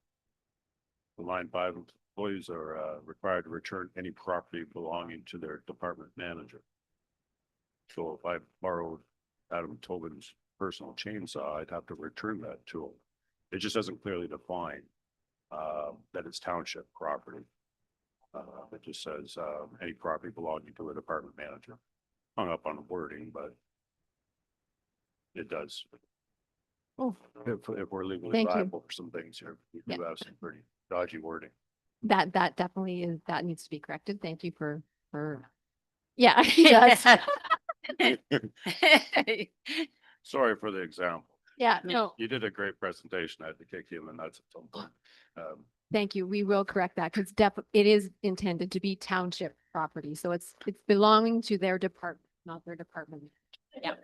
Line 5, employees are required to return any property belonging to their department manager. So if I borrowed Adam Tobin's personal chainsaw, I'd have to return that to him. It just doesn't clearly define that it's township property. It just says any property belonging to a department manager. Hung up on the wording, but it does. Oh, If we're legally Thank you. liable for some things here, we do have some pretty dodgy wording. that definitely is, that needs to be corrected. Thank you for, yeah, he does. Sorry for the example. Yeah, no, You did a great presentation. I had to kick you in the nuts at some point. thank you. We will correct that because it is intended to be township property. So it's belonging to their department, not their department. Yeah.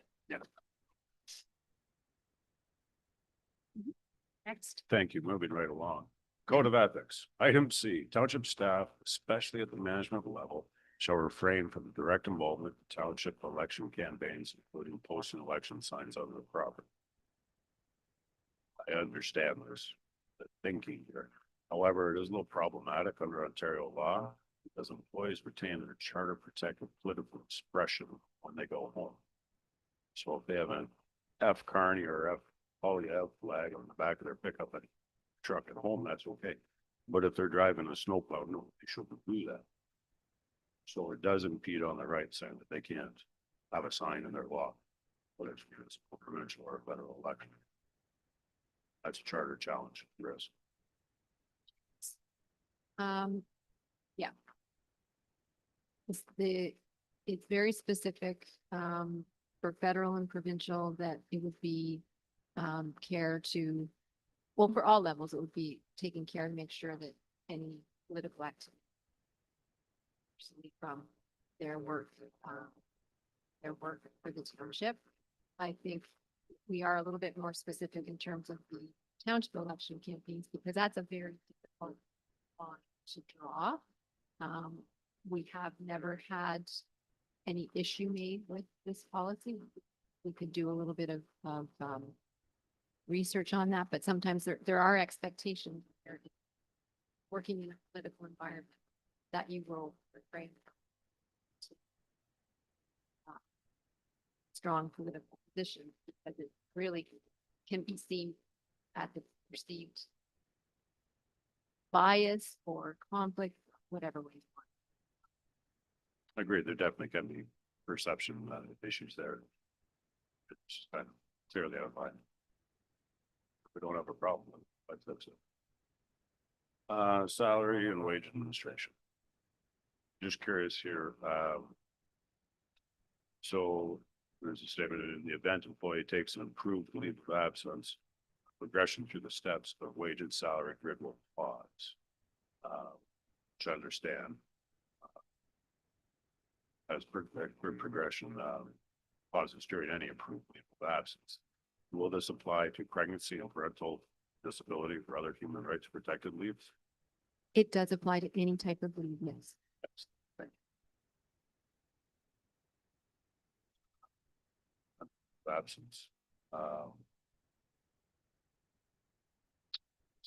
Next. Thank you. Moving right along. Code of Ethics. Item C, township staff, especially at the management level, shall refrain from direct involvement in township election campaigns, including posting election signs on the property. I understand this, the thinking here. However, it is a little problematic under Ontario law because employees retain their charter protected political expression when they go home. So if they have an F Carney or F Poly-F flag on the back of their pickup and truck at home, that's okay. But if they're driving a snowplow, no, they shouldn't do that. So it does impede on the right saying that they can't have a sign in their law, whether it's municipal, provincial, or federal election. That's a charter challenge, Chris. Yeah. It's very specific, for federal and provincial that it would be, care to, well, for all levels, it would be taking care to make sure that any political activity from their work for the township. I think we are a little bit more specific in terms of the township election campaigns because that's a very difficult line to draw. We have never had any issue made with this policy. We could do a little bit of research on that, but sometimes there are expectations working in a political environment that you will refrain from strong political position because it really can be seen as the perceived bias or conflict, whatever way you want. I agree. There definitely can be perception issues there. It's kind of clearly outlined. We don't have a problem with it, but that's it. Salary and wage administration. Just curious here. So there's a statement in the event employee takes an approved leave of absence, progression through the steps of wage and salary grid will pause. Which I understand. As grid progression pauses during any approved leave of absence. Will this apply to pregnancy and parental disability for other human rights protected leaves? It does apply to any type of leave, yes. Absence.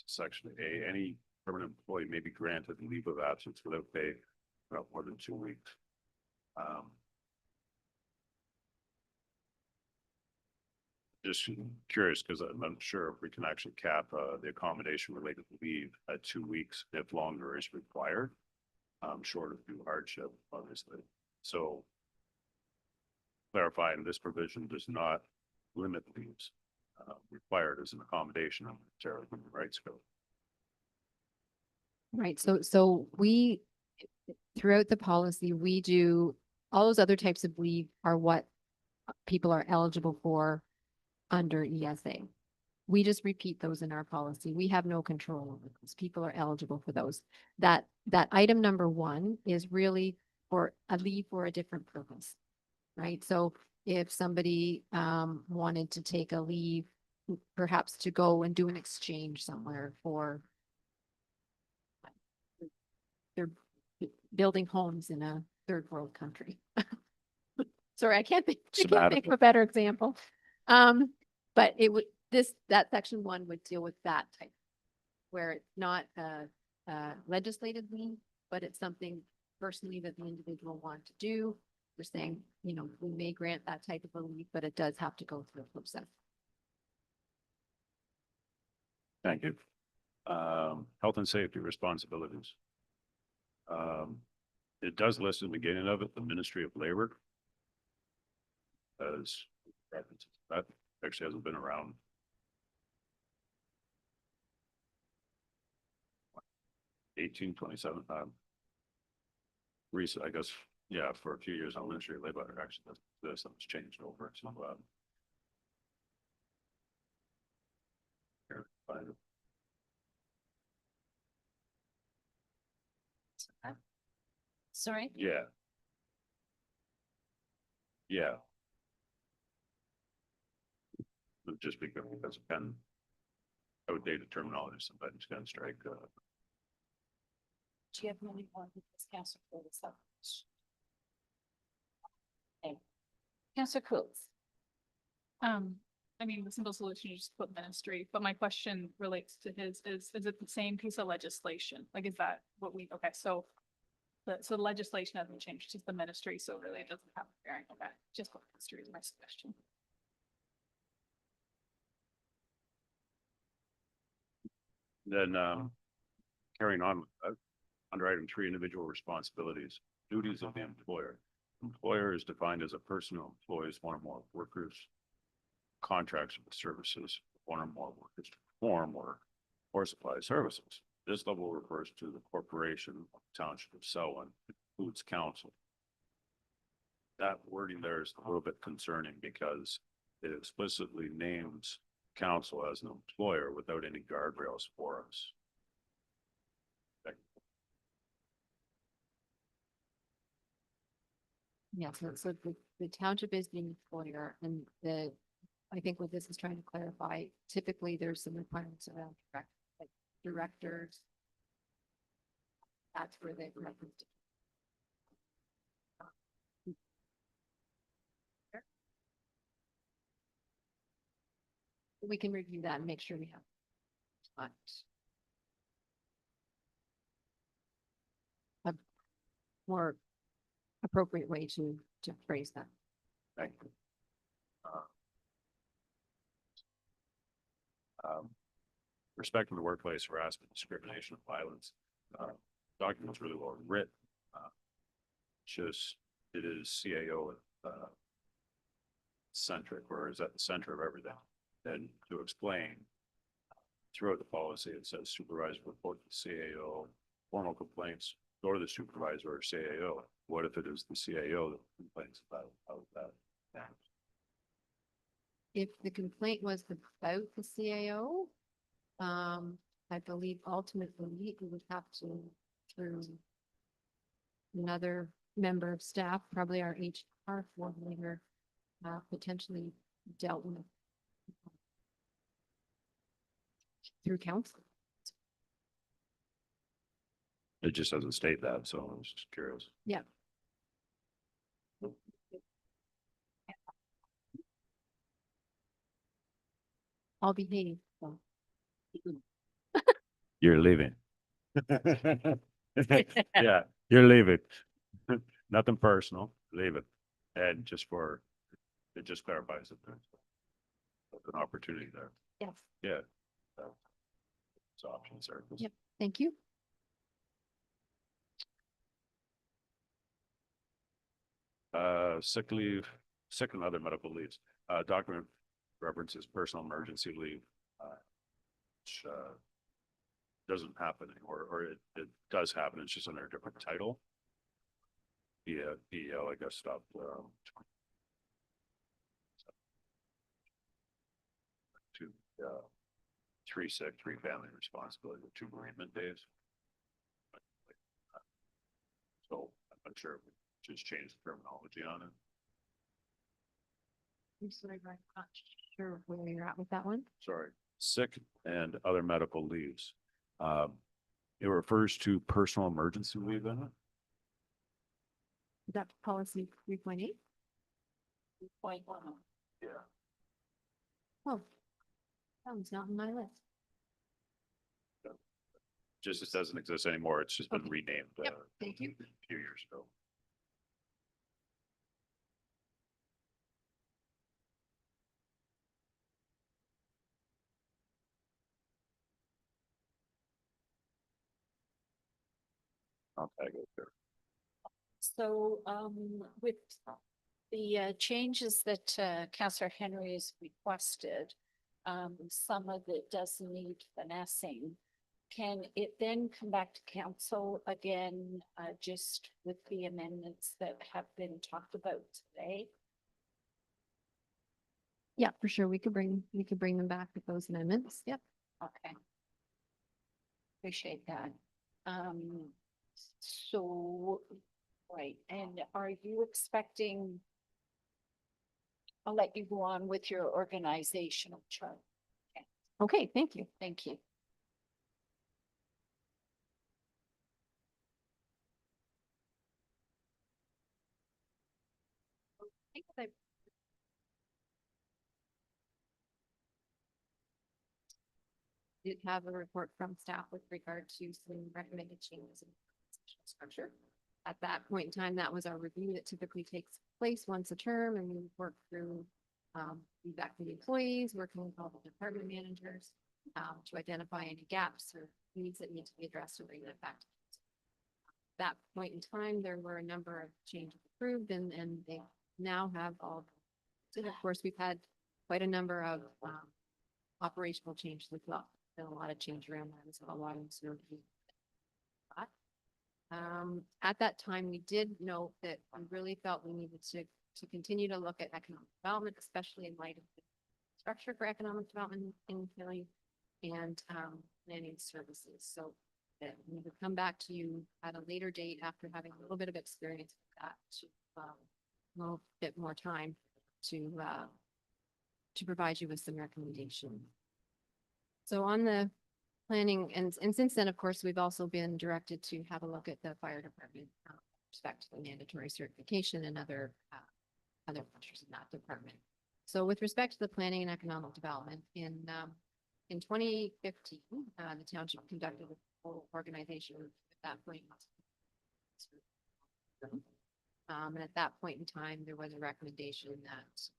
Section A, any permanent employee may be granted leave of absence without pay for not more than 2 weeks. Just curious because I'm not sure if we can actually cap the accommodation related to leave at 2 weeks if longer is required. Short of due hardship, obviously. So clarifying this provision does not limit leaves. required as an accommodation of the Ontario Human Rights Code. Right, so we, throughout the policy, we do, all those other types of leave are what people are eligible for under ESA. We just repeat those in our policy. We have no control over those. People are eligible for those. That item number 1 is really for a leave for a different purpose, right? So if somebody wanted to take a leave, perhaps to go and do an exchange somewhere for they're building homes in a third world country. Sorry, I can't think of a better example. But it would, that section 1 would deal with that type, where it's not a legislated leave, but it's something personally that the individual want to do. We're saying, you know, we may grant that type of a leave, but it does have to go through a process. Thank you. Health and safety responsibilities. It does list in the beginning of it, the Ministry of Labor. As that actually hasn't been around. 1827 time. Recent, I guess, yeah, for a few years on Ministry of Labor, actually, this has changed over. So, here, find it. Sorry? Yeah. Yeah. But just because it can outdated terminology, sometimes can strike. Do you have any more with this council for this up? Okay. Council Coates. I mean, the simple solution is just put ministry, but my question relates to his, is it the same piece of legislation? Like, is that what we, okay, so the legislation hasn't changed, just the ministry, so really it doesn't have a bearing, okay, just put ministry is my suggestion. Then, carrying on, under item 3, individual responsibilities, duties of the employer. Employer is defined as a person who employs one or more workers, contracts with services, one or more workers to perform or supply services. This level refers to the corporation, township of Selwyn, includes council. That wording there is a little bit concerning because it explicitly names council as an employer without any guardrails for us. Yeah, so the township is the employer, and I think what this is trying to clarify, typically there's some requirements around directors. That's where they reference. We can review that and make sure we have a more appropriate way to phrase that. Thank you. Respect in the workplace, harassment, discrimination, and violence. Document's really well written. It is CAO centric, or is at the center of everything. And to explain, throughout the policy, it says supervisor report to CAO, formal complaints, go to the supervisor or CAO. What if it is the CAO that complains about that? If the complaint was about the CAO, I believe ultimately we would have to, through another member of staff, probably our HR coordinator, potentially dealt with through council. It just doesn't state that, so I was just curious. Yeah. I'll behave. So. You're leaving. Yeah, you're leaving. Nothing personal, leave it. And it just clarifies that there's an opportunity there. Yes. Yeah. It's options there. Yep. Thank you. Sick leave, sick and other medical leaves. Document references personal emergency leave, which, doesn't happen anymore, or it does happen, it's just under a different title. Yeah, PEO, I guess, stopped, two, 3 sick, 3 family responsibility, 2 bereavement days. So I'm not sure if we just changed the terminology on it. I'm sorry, I'm not sure where you're at with that one. Sorry, sick and other medical leaves. It refers to personal emergency leave in it. Is that policy 3.8? 3.1. Yeah. Oh, that was not on my list. Just it doesn't exist anymore. It's just been Okay. renamed Yep, thank you. a few years ago. I'll tag it there. So with the changes that Councillor Henry has requested, some of it does need finessing. Can it then come back to council again, just with the amendments that have been talked about today? Yeah, for sure. We could bring them back with those amendments. Yep. Okay. Appreciate that. So, right, and are you expecting? I'll let you go on with your organizational chart. Okay, thank you. Thank you. Did have a report from staff with regard to some recommended changes in organizational structure. At that point in time, that was our review that typically takes place once a term, and we work through feedback from the employees, working with all the department managers to identify any gaps or needs that need to be addressed and bring that back. That point in time, there were a number of changes approved, and they now have all. And of course, we've had quite a number of operational changes as well. Been a lot of change around that as well. A lot of uncertainty. At that time, we did note that we really felt we needed to continue to look at economic development, especially in light of the structure for economic development in Philly and planning services. So that we would come back to you at a later date after having a little bit of experience with that to a little bit more time to provide you with some recommendation. So on the planning, and since then, of course, we've also been directed to have a look at the fire department with respect to the mandatory certification and other features in that department. So with respect to the planning and economic development, in 2015, the township conducted a full organization at that point. And at that point in time, there was a recommendation that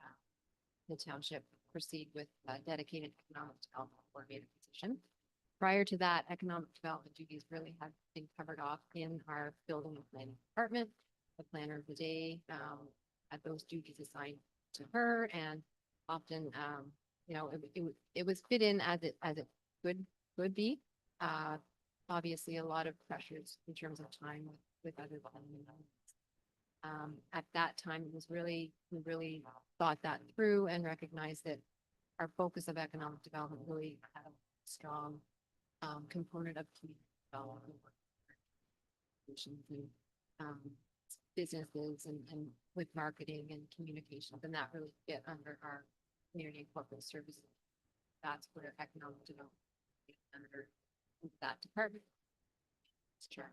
the township proceed with a dedicated economic development coordinator position. Prior to that, economic development duties really had been covered off in our building and planning department. The planner of the day had those duties assigned to her, and often, you know, it was fit in as it could be. Obviously, a lot of pressures in terms of time with other planning. At that time, we really thought that through and recognized that our focus of economic development really had a strong component of community development, and businesses and with marketing and communications, and that really fit under our community and corporate services. That's where economic development under that department. Sure.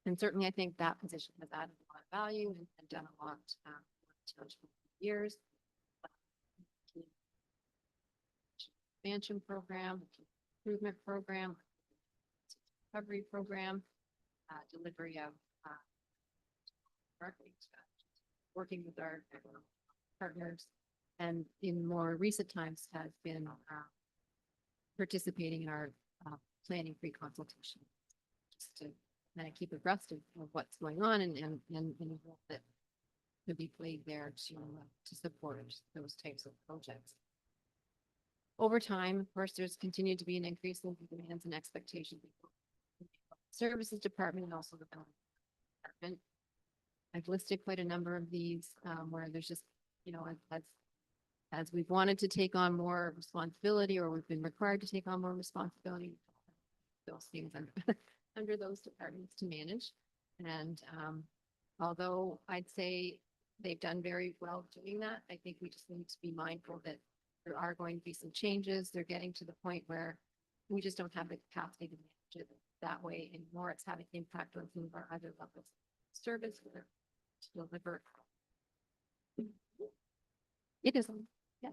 And certainly, I think that position has added a lot of value and done a lot for years. Expansion program, improvement program, recovery program, delivery of marketing strategies, working with our partners, and in more recent times has been participating in our planning pre-consultation, just to kind of keep abreast of what's going on and the role that could be played there to support those types of projects. over time, of course, there's continued to be an increase in demands and expectations. Services department and also the building department. I've listed quite a number of these, where there's just, you know, as we've wanted to take on more responsibility or we've been required to take on more responsibility, those things under those departments to manage. And, although I'd say they've done very well doing that, I think we just need to be mindful that there are going to be some changes. They're getting to the point where we just don't have the capacity to manage it that way anymore. It's having impact on some of our other levels of service to deliver. It is, yeah.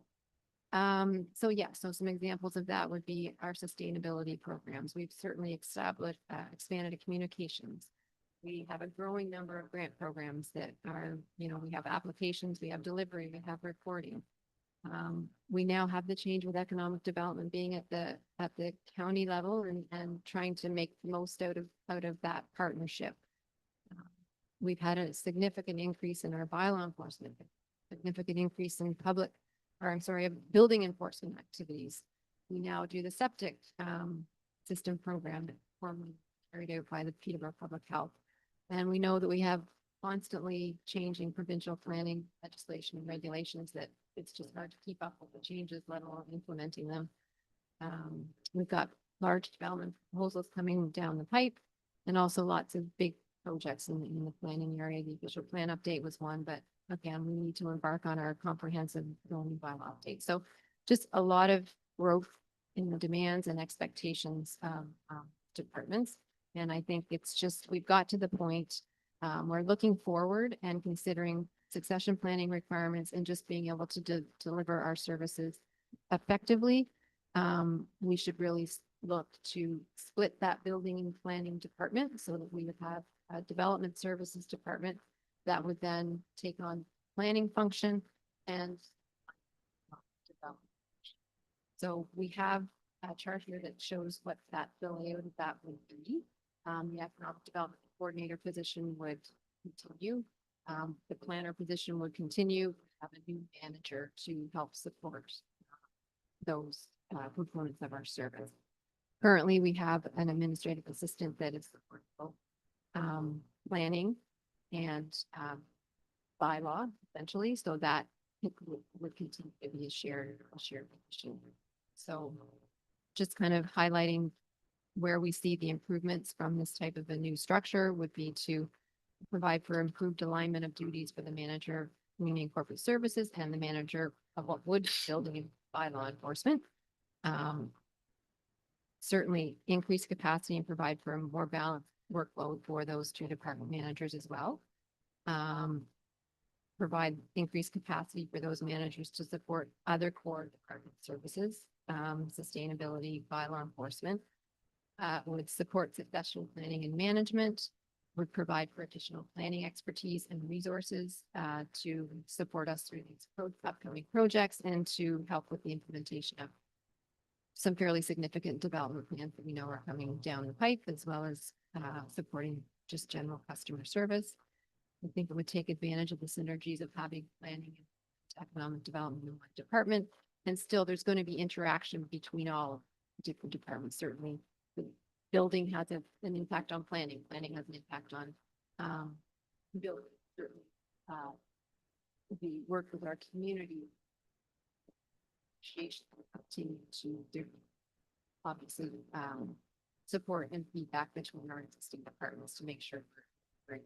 So some examples of that would be our sustainability programs. We've certainly expanded communications. We have a growing number of grant programs that are, you know, we have applications, we have delivery, we have reporting. We now have the change with economic development being at the county level and trying to make the most out of that partnership. We've had a significant increase in our bylaw enforcement, significant increase in building enforcement activities. We now do the septic system program that formerly carried out by the Peterborough Public Health. And we know that we have constantly changing provincial planning legislation and regulations that it's just hard to keep up with the changes, let alone implementing them. We've got large development proposals coming down the pipe and also lots of big projects in the planning area. The official plan update was one, but again, we need to embark on our comprehensive zoning bylaw update. So just a lot of growth in the demands and expectations of departments. And I think it's just, we've got to the point, we're looking forward and considering succession planning requirements and just being able to deliver our services effectively. We should really look to split that building and planning department so that we would have a development services department that would then take on planning function and development. So we have a chart here that shows what that layout of that would be. The economic development coordinator position would continue. The planner position would continue, have a new manager to help support those components of our service. Currently, we have an administrative assistant that is supporting both planning and bylaw essentially, so that it would continue to be a shared position. So just kind of highlighting where we see the improvements from this type of a new structure would be to provide for improved alignment of duties for the manager of community and corporate services and the manager of what would be building and bylaw enforcement. Certainly increase capacity and provide for a more balanced workload for those two department managers as well. Provide increased capacity for those managers to support other core department services, sustainability, bylaw enforcement. Would support succession planning and management, would provide for additional planning expertise and resources to support us through these upcoming projects and to help with the implementation of some fairly significant development plans that we know are coming down the pipe, as well as supporting just general customer service. I think it would take advantage of the synergies of having planning and economic development in one department. And still, there's going to be interaction between all different departments. Certainly, the building has an impact on planning. Planning has an impact on building. Certainly, we work with our community to do obviously support and feedback between our existing departments to make sure we're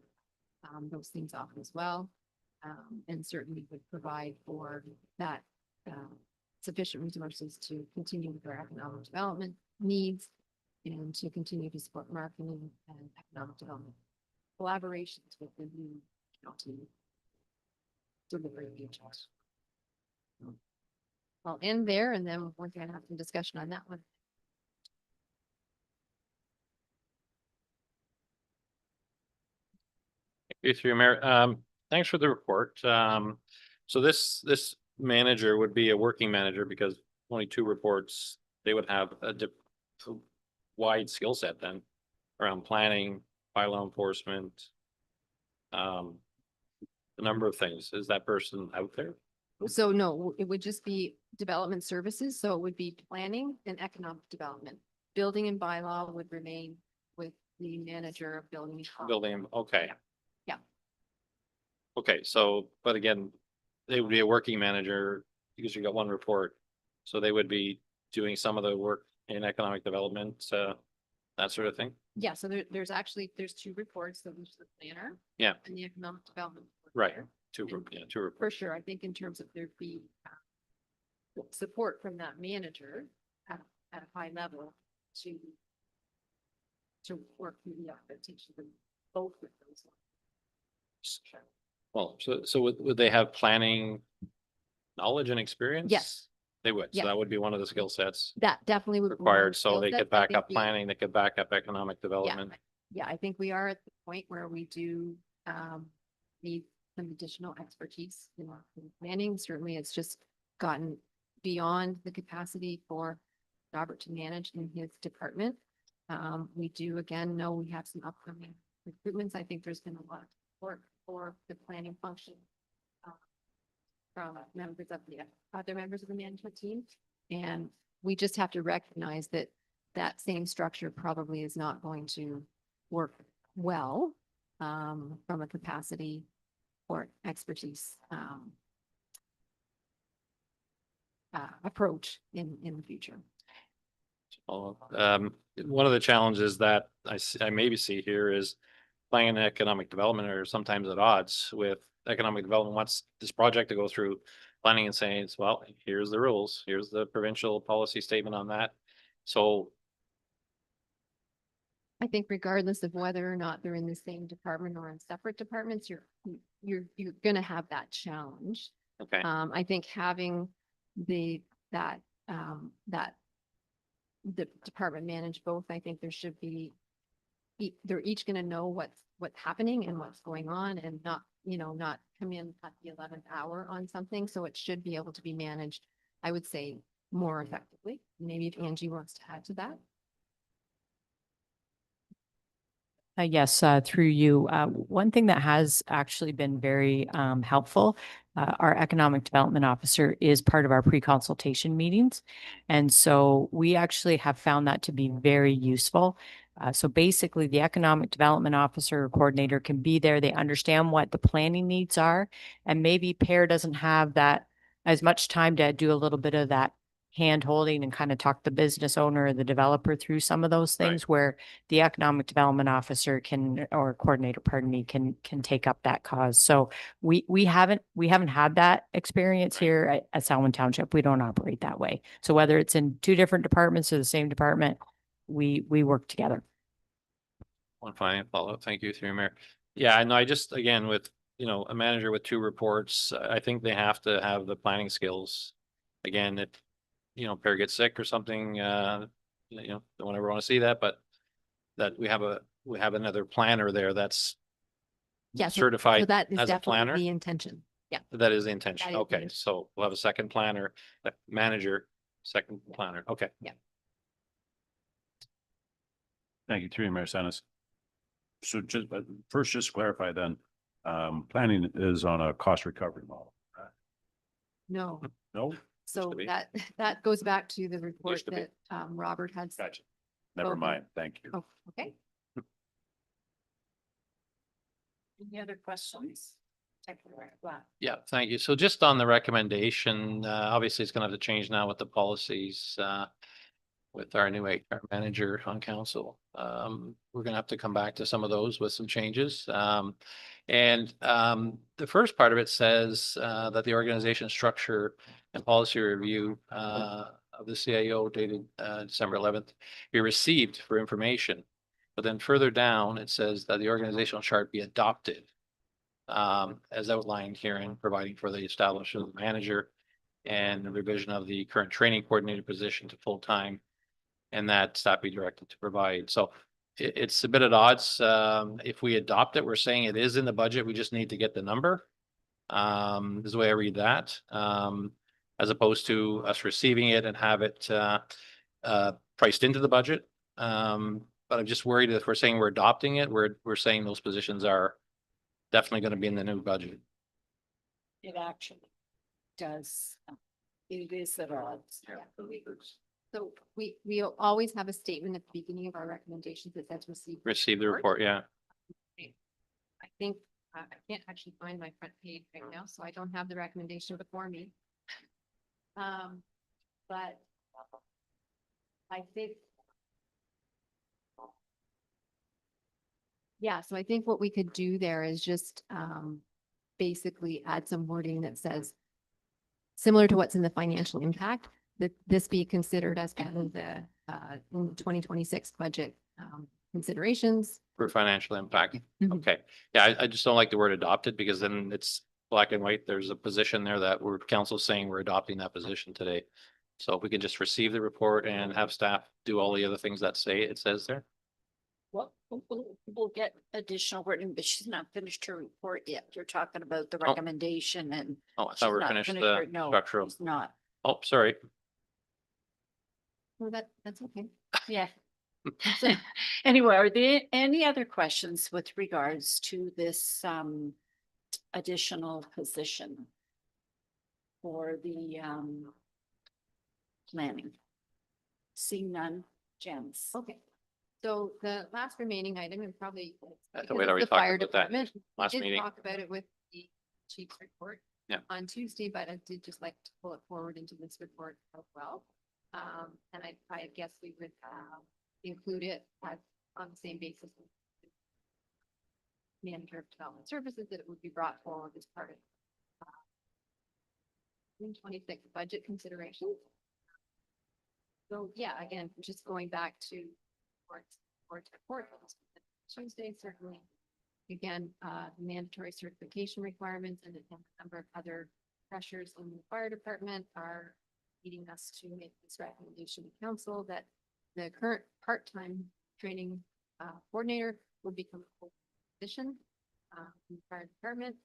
those things off as well. And certainly would provide for that sufficient resources to continue with our economic development needs and to continue to support marketing and economic development collaborations with the new county delivery agents. I'll end there and then we're going to have some discussion on that one. Thank you, through Mayor. Thanks for the report. So this manager would be a working manager because only 2 reports, they would have a wide skill set then around planning, bylaw enforcement, a number of things. Is that person out there? So no, it would just be development services, so it would be planning and economic development. Building and bylaw would remain with the manager of building. and bylaw. Building, okay. Yeah. Okay, so, but again, they would be a working manager because you got one report. So they would be doing some of the work in economic development, that sort of thing. Yeah, so there's two reports, so there's the planner. Yeah. And the economic development. report Right. there. Two, And yeah, two For reports. sure, I think in terms of there be support from that manager at a high level to work through the expectations of both of those. Well, so would they have planning knowledge and experience? Yes. They would. So Yeah. that would be one of the skill sets That definitely would. be one of required. the So skill they sets. could I back think up planning, they could back up economic development. Yeah, I think we are at the point where we do need some additional expertise in planning. Certainly, it's just gotten beyond the capacity for Robert to manage in his department. We do again know we have some upcoming recruitments. I think there's been a lot of work for the planning function from members of the other members of the management team. And we just have to recognize that that same structure probably is not going to work well from a capacity or expertise approach in the future. One of the challenges that I maybe see here is planning and economic development are sometimes at odds with economic development. Wants this project to go through planning and saying, well, here's the rules, here's the provincial policy statement on that. So I think regardless of whether or not they're in the same department or in separate departments, you're gonna have that challenge. okay, I think having the department manage both, I think there should be, they're each gonna know what's happening and what's going on and not, not come in at the 11th hour on something. So it should be able to be managed, I would say, more effectively. Maybe if Angie wants to add to that. Yes, through you. One thing that has actually been very helpful, our economic development officer is part of our pre-consultation meetings. And so we actually have found that to be very useful. So basically the economic development officer or coordinator can be there. They understand what the planning needs are. And maybe Pear doesn't have that as much time to do a little bit of that hand holding and kind of talk the business owner or the developer through some of those things where the economic development officer or coordinator, pardon me, can take up that cause. So we haven't had that experience here at Selwyn Township. We don't operate that way. So whether it's in two different departments or the same department, we work together. one final follow-up. Thank you, through Mayor. Yeah, I know. I just, again, with, a manager with two reports, I think they have to have the planning skills. Again, if, Pear gets sick or something, don't ever want to see that, but that we have another planner there that's Yeah, so certified that is as a definitely planner. the intention. Yeah. That is the intention. That is the Okay, intention. so we'll have a second planner, a manager, second Yeah. planner. Okay. Thank you, through you, Mayor Sanis. So but first, just clarify then, planning is on a cost recovery model. No, No? so to be. that goes back to the report to be. that Robert had. Gotcha. Never Okay. mind. Thank you. Oh, okay. Any other questions? Yeah, thank you. So just on the recommendation, obviously it's gonna have to change now with the policies, with our new HR manager on council. We're gonna have to come back to some of those with some changes. The first part of it says, that the organization structure and policy review, of the CIO dated, December 11th, be received for information. But then further down, it says that the organizational chart be adopted, as outlined here in providing for the establishment of the manager and the revision of the current training coordinator position to full-time, and that staff be directed to provide. So it's a bit at odds. If we adopt it, we're saying it is in the budget. We just need to get the number. Is the way I read that. As opposed to us receiving it and have it priced into the budget. But I'm just worried that if we're saying we're adopting it, we're saying those positions are definitely going to be in the new budget. It actually. does, it is at odds. So we always have a statement at the beginning of our recommendations that says receive. Receive the report, yeah. I think, I can't actually find my front page right now, so I don't have the recommendation before me. But I think. Yeah, so I think what we could do there is just basically add some wording that says, similar to what's in the financial impact, that this be considered as part of the in the 2026 budget considerations. For financial impact. Mhm. Okay. Yeah, I just don't like the word adopted because then it's black and white. There's a position there that we're council saying we're adopting that position today. So if we can just receive the report and have staff do all the other things that it says there. Well, we'll get additional wording, but she's not finished her report yet. You're talking about the Oh. recommendation and. Oh, I she's thought we were not finished finished the her- no, structural. she's not. Oh, sorry. Well, that's okay. Yeah. So, anyway, are there any other questions with regards to this additional position for the planning? Seeing none, Janice. Okay. So the last remaining item and probably. I thought because we'd it's already the talked fire about that department, we last did meeting. Talk about it with the chief's report. Yeah. On Tuesday, but I did just like to pull it forward into this report as well. And I guess we would include it as on the same basis. as Manager of Development Services, that it would be brought forward as part of June 26 budget considerations. So yeah, again, just going back to report Tuesday, certainly. Again, mandatory certification requirements and a number of other pressures in the fire department are leading us to make this recommendation to council that the current part-time training coordinator will become a full position in the fire department.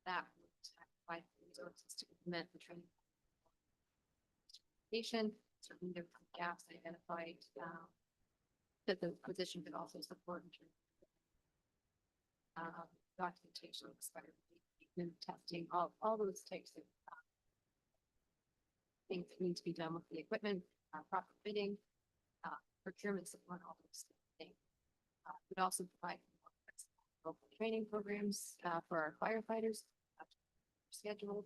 That would provide resources to implement the training. Certainly there are gaps identified that the position could also support in terms of documentation, experiment testing, all those types of things that need to be done with the equipment, proper bidding, procurement support, all those things. Would also provide local training programs for our firefighters. Scheduled.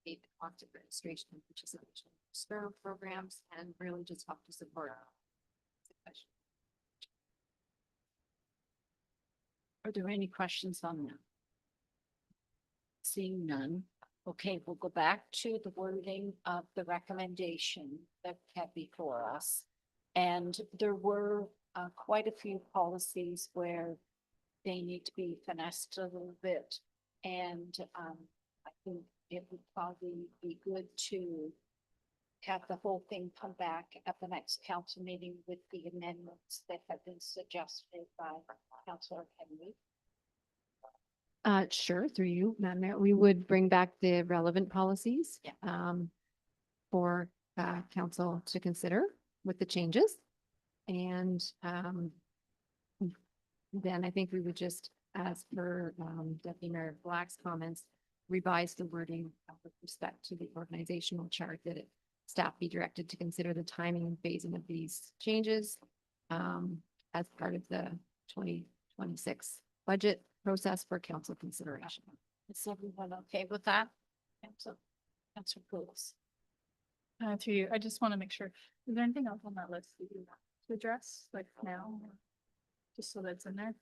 The cost of registration and participation in sparrow programs and really just help to support. Are there any questions on that? Seeing none. Okay, we'll go back to the wording of the recommendation that kept before us. And there were quite a few policies where they need to be finessed a little bit. And I think it would probably be good to have the whole thing come back at the next council meeting with the amendments that have been suggested by Councillor Henry. Sure, through you, Madam Mayor, we would bring back the relevant policies. Yeah. For council to consider with the changes. And then I think we would just, as per Deputy Mayor Black's comments, revise the wording with respect to the organizational chart that staff be directed to consider the timing and phasing of these changes as part of the 2026 budget process for council consideration. Is everyone okay with that? Councillor Poulos. Through you, I just want to make sure, is there anything else on that list that you want to address like now? Just so that's in there.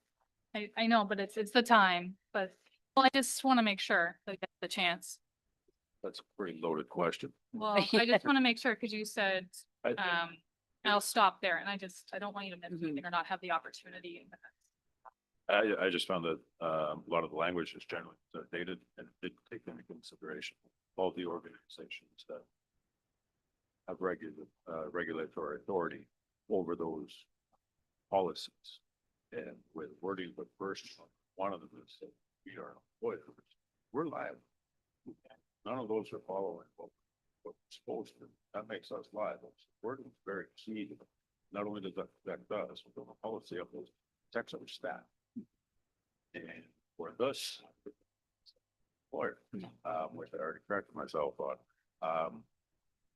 I know, but it's the time, but well, I just want to make sure that I get the chance. That's a pretty loaded question. Well, I just want to make sure, because you said, I think- I'll stop there and I don't want you to miss anything or not have the opportunity. I just found that a lot of the language is generally dated and did take into consideration all the organizations that have regulatory authority over those policies. And with wording, but first, one of them is that we are employers, we're liable. None of those are following what we're supposed to. That makes us liable. So wording is very key. Not only does that affect us, but the policy of those protects our staff. And for this, employer, which I already corrected myself on.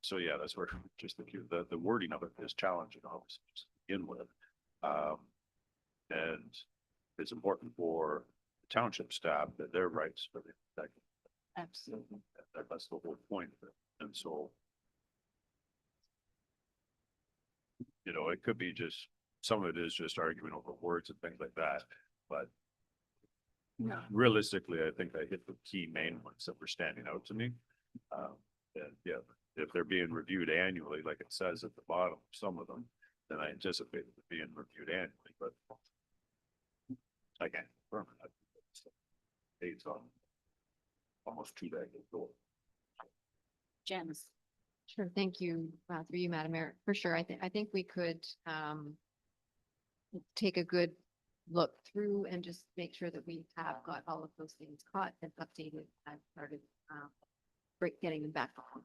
So yeah, that's where just the wording of it is challenging, obviously, to begin with. And it's important for the township staff that their rights are protected. Absolutely. That's the whole point of it. And so, you know, it could be just, some of it is just arguing over words and things like that, but realistically, I think I hit the key main ones that were standing out to me. And yeah, if they're being reviewed annually, like it says at the bottom, some of them, then I anticipate it being reviewed annually, but I can't confirm that. Dates on almost 2 decades old. Janice. Sure, thank you, through you, Madam Mayor. For sure, I think we could, take a good look through and just make sure that we have got all of those things caught and updated and started, getting them back on.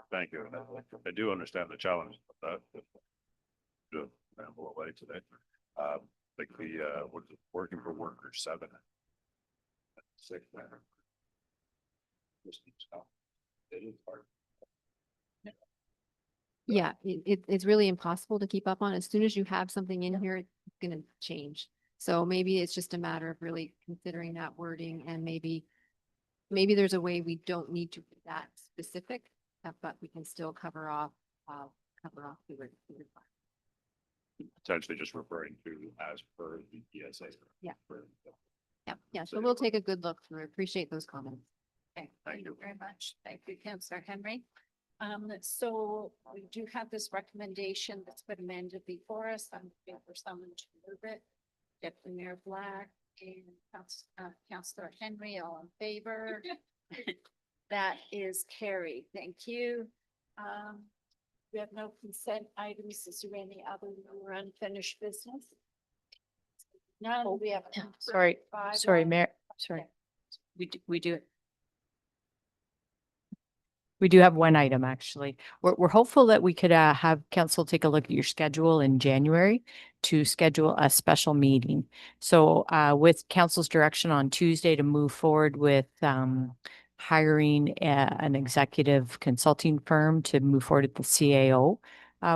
Thank you. And I do understand the challenge of that. To ramble away today. Like what is it, working for workers 7. Sick matter. It is hard. Yeah, it's really impossible to keep up on. As soon as you have something in here, it's gonna change. So maybe it's just a matter of really considering that wording and maybe there's a way we don't need to be that specific, but we can still cover off the word. Potentially just referring to as per the ESA. Yeah. Yeah, so we'll take a good look through. Appreciate those comments. Okay, thank you very much. Thank you, Councillor Henry. So we do have this recommendation that's been amended before us. I'm looking for someone to move it. Deputy Mayor Black and Councillor Henry, all in favor? That is carried. Thank you. We have no consent items. Is there any other or unfinished business? No, we have. Sorry, Sorry, Mayor, sorry. We do have one item, actually. We're hopeful that we could have council take a look at your schedule in January to schedule a special meeting. So with council's direction on Tuesday to move forward with hiring an executive consulting firm to move forward with the CAO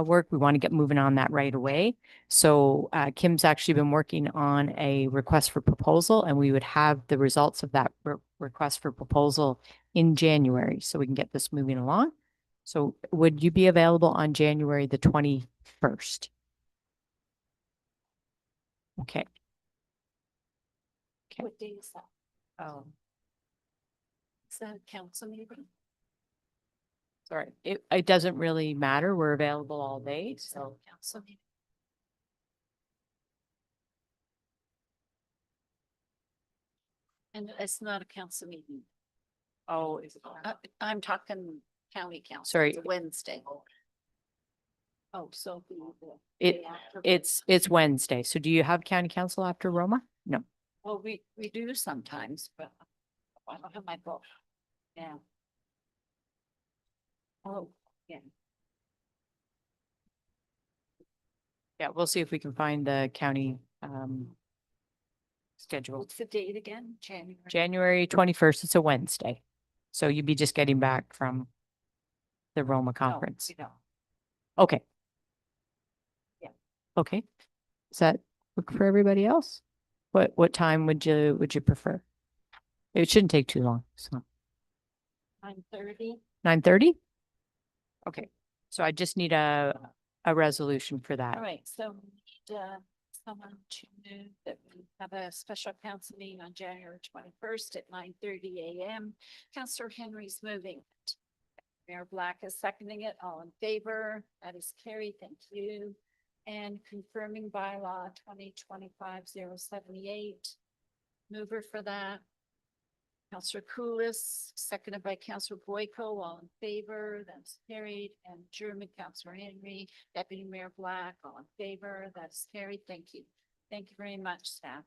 work, we want to get moving on that right away. So Kim's actually been working on a request for proposal, and we would have the results of that request for proposal in January, so we can get this moving along. So would you be available on January the 21st? Okay. What day is that? Is that a council meeting? Sorry, it doesn't really matter. We're available all day, so. Council meeting. And it's not a council meeting. Oh, is it? I'm talking county council. Sorry. It's a Wednesday. Oh, so It- day after. It's Wednesday. So do you have county council after Roma? No. Well, we do sometimes, but I don't have my book. Yeah. Oh, yeah. Yeah, we'll see if we can find the county schedule. What's the date again? January. January 21st, it's a Wednesday. So you'd be just getting back from the Roma No, conference. we don't. Okay. Yeah. Okay. Does that work for everybody else? What time would you prefer? It shouldn't take too long, so 9:30. 9:30? Okay, so I just need a resolution for that. All right, so we need someone to move that we have a special council meeting on January 21st at 9:30 a.m. Councillor Henry's moving it. Mayor Black is seconding it. All in favor? That is carried. Thank you. And confirming bylaw 2025-078. Mover for that. Councillor Coolis, seconded by Councillor Boyko, all in favor, that's carried, and German Councillor Henry, Deputy Mayor Black, all in favor, that's carried. Thank you. Thank you very much, staff.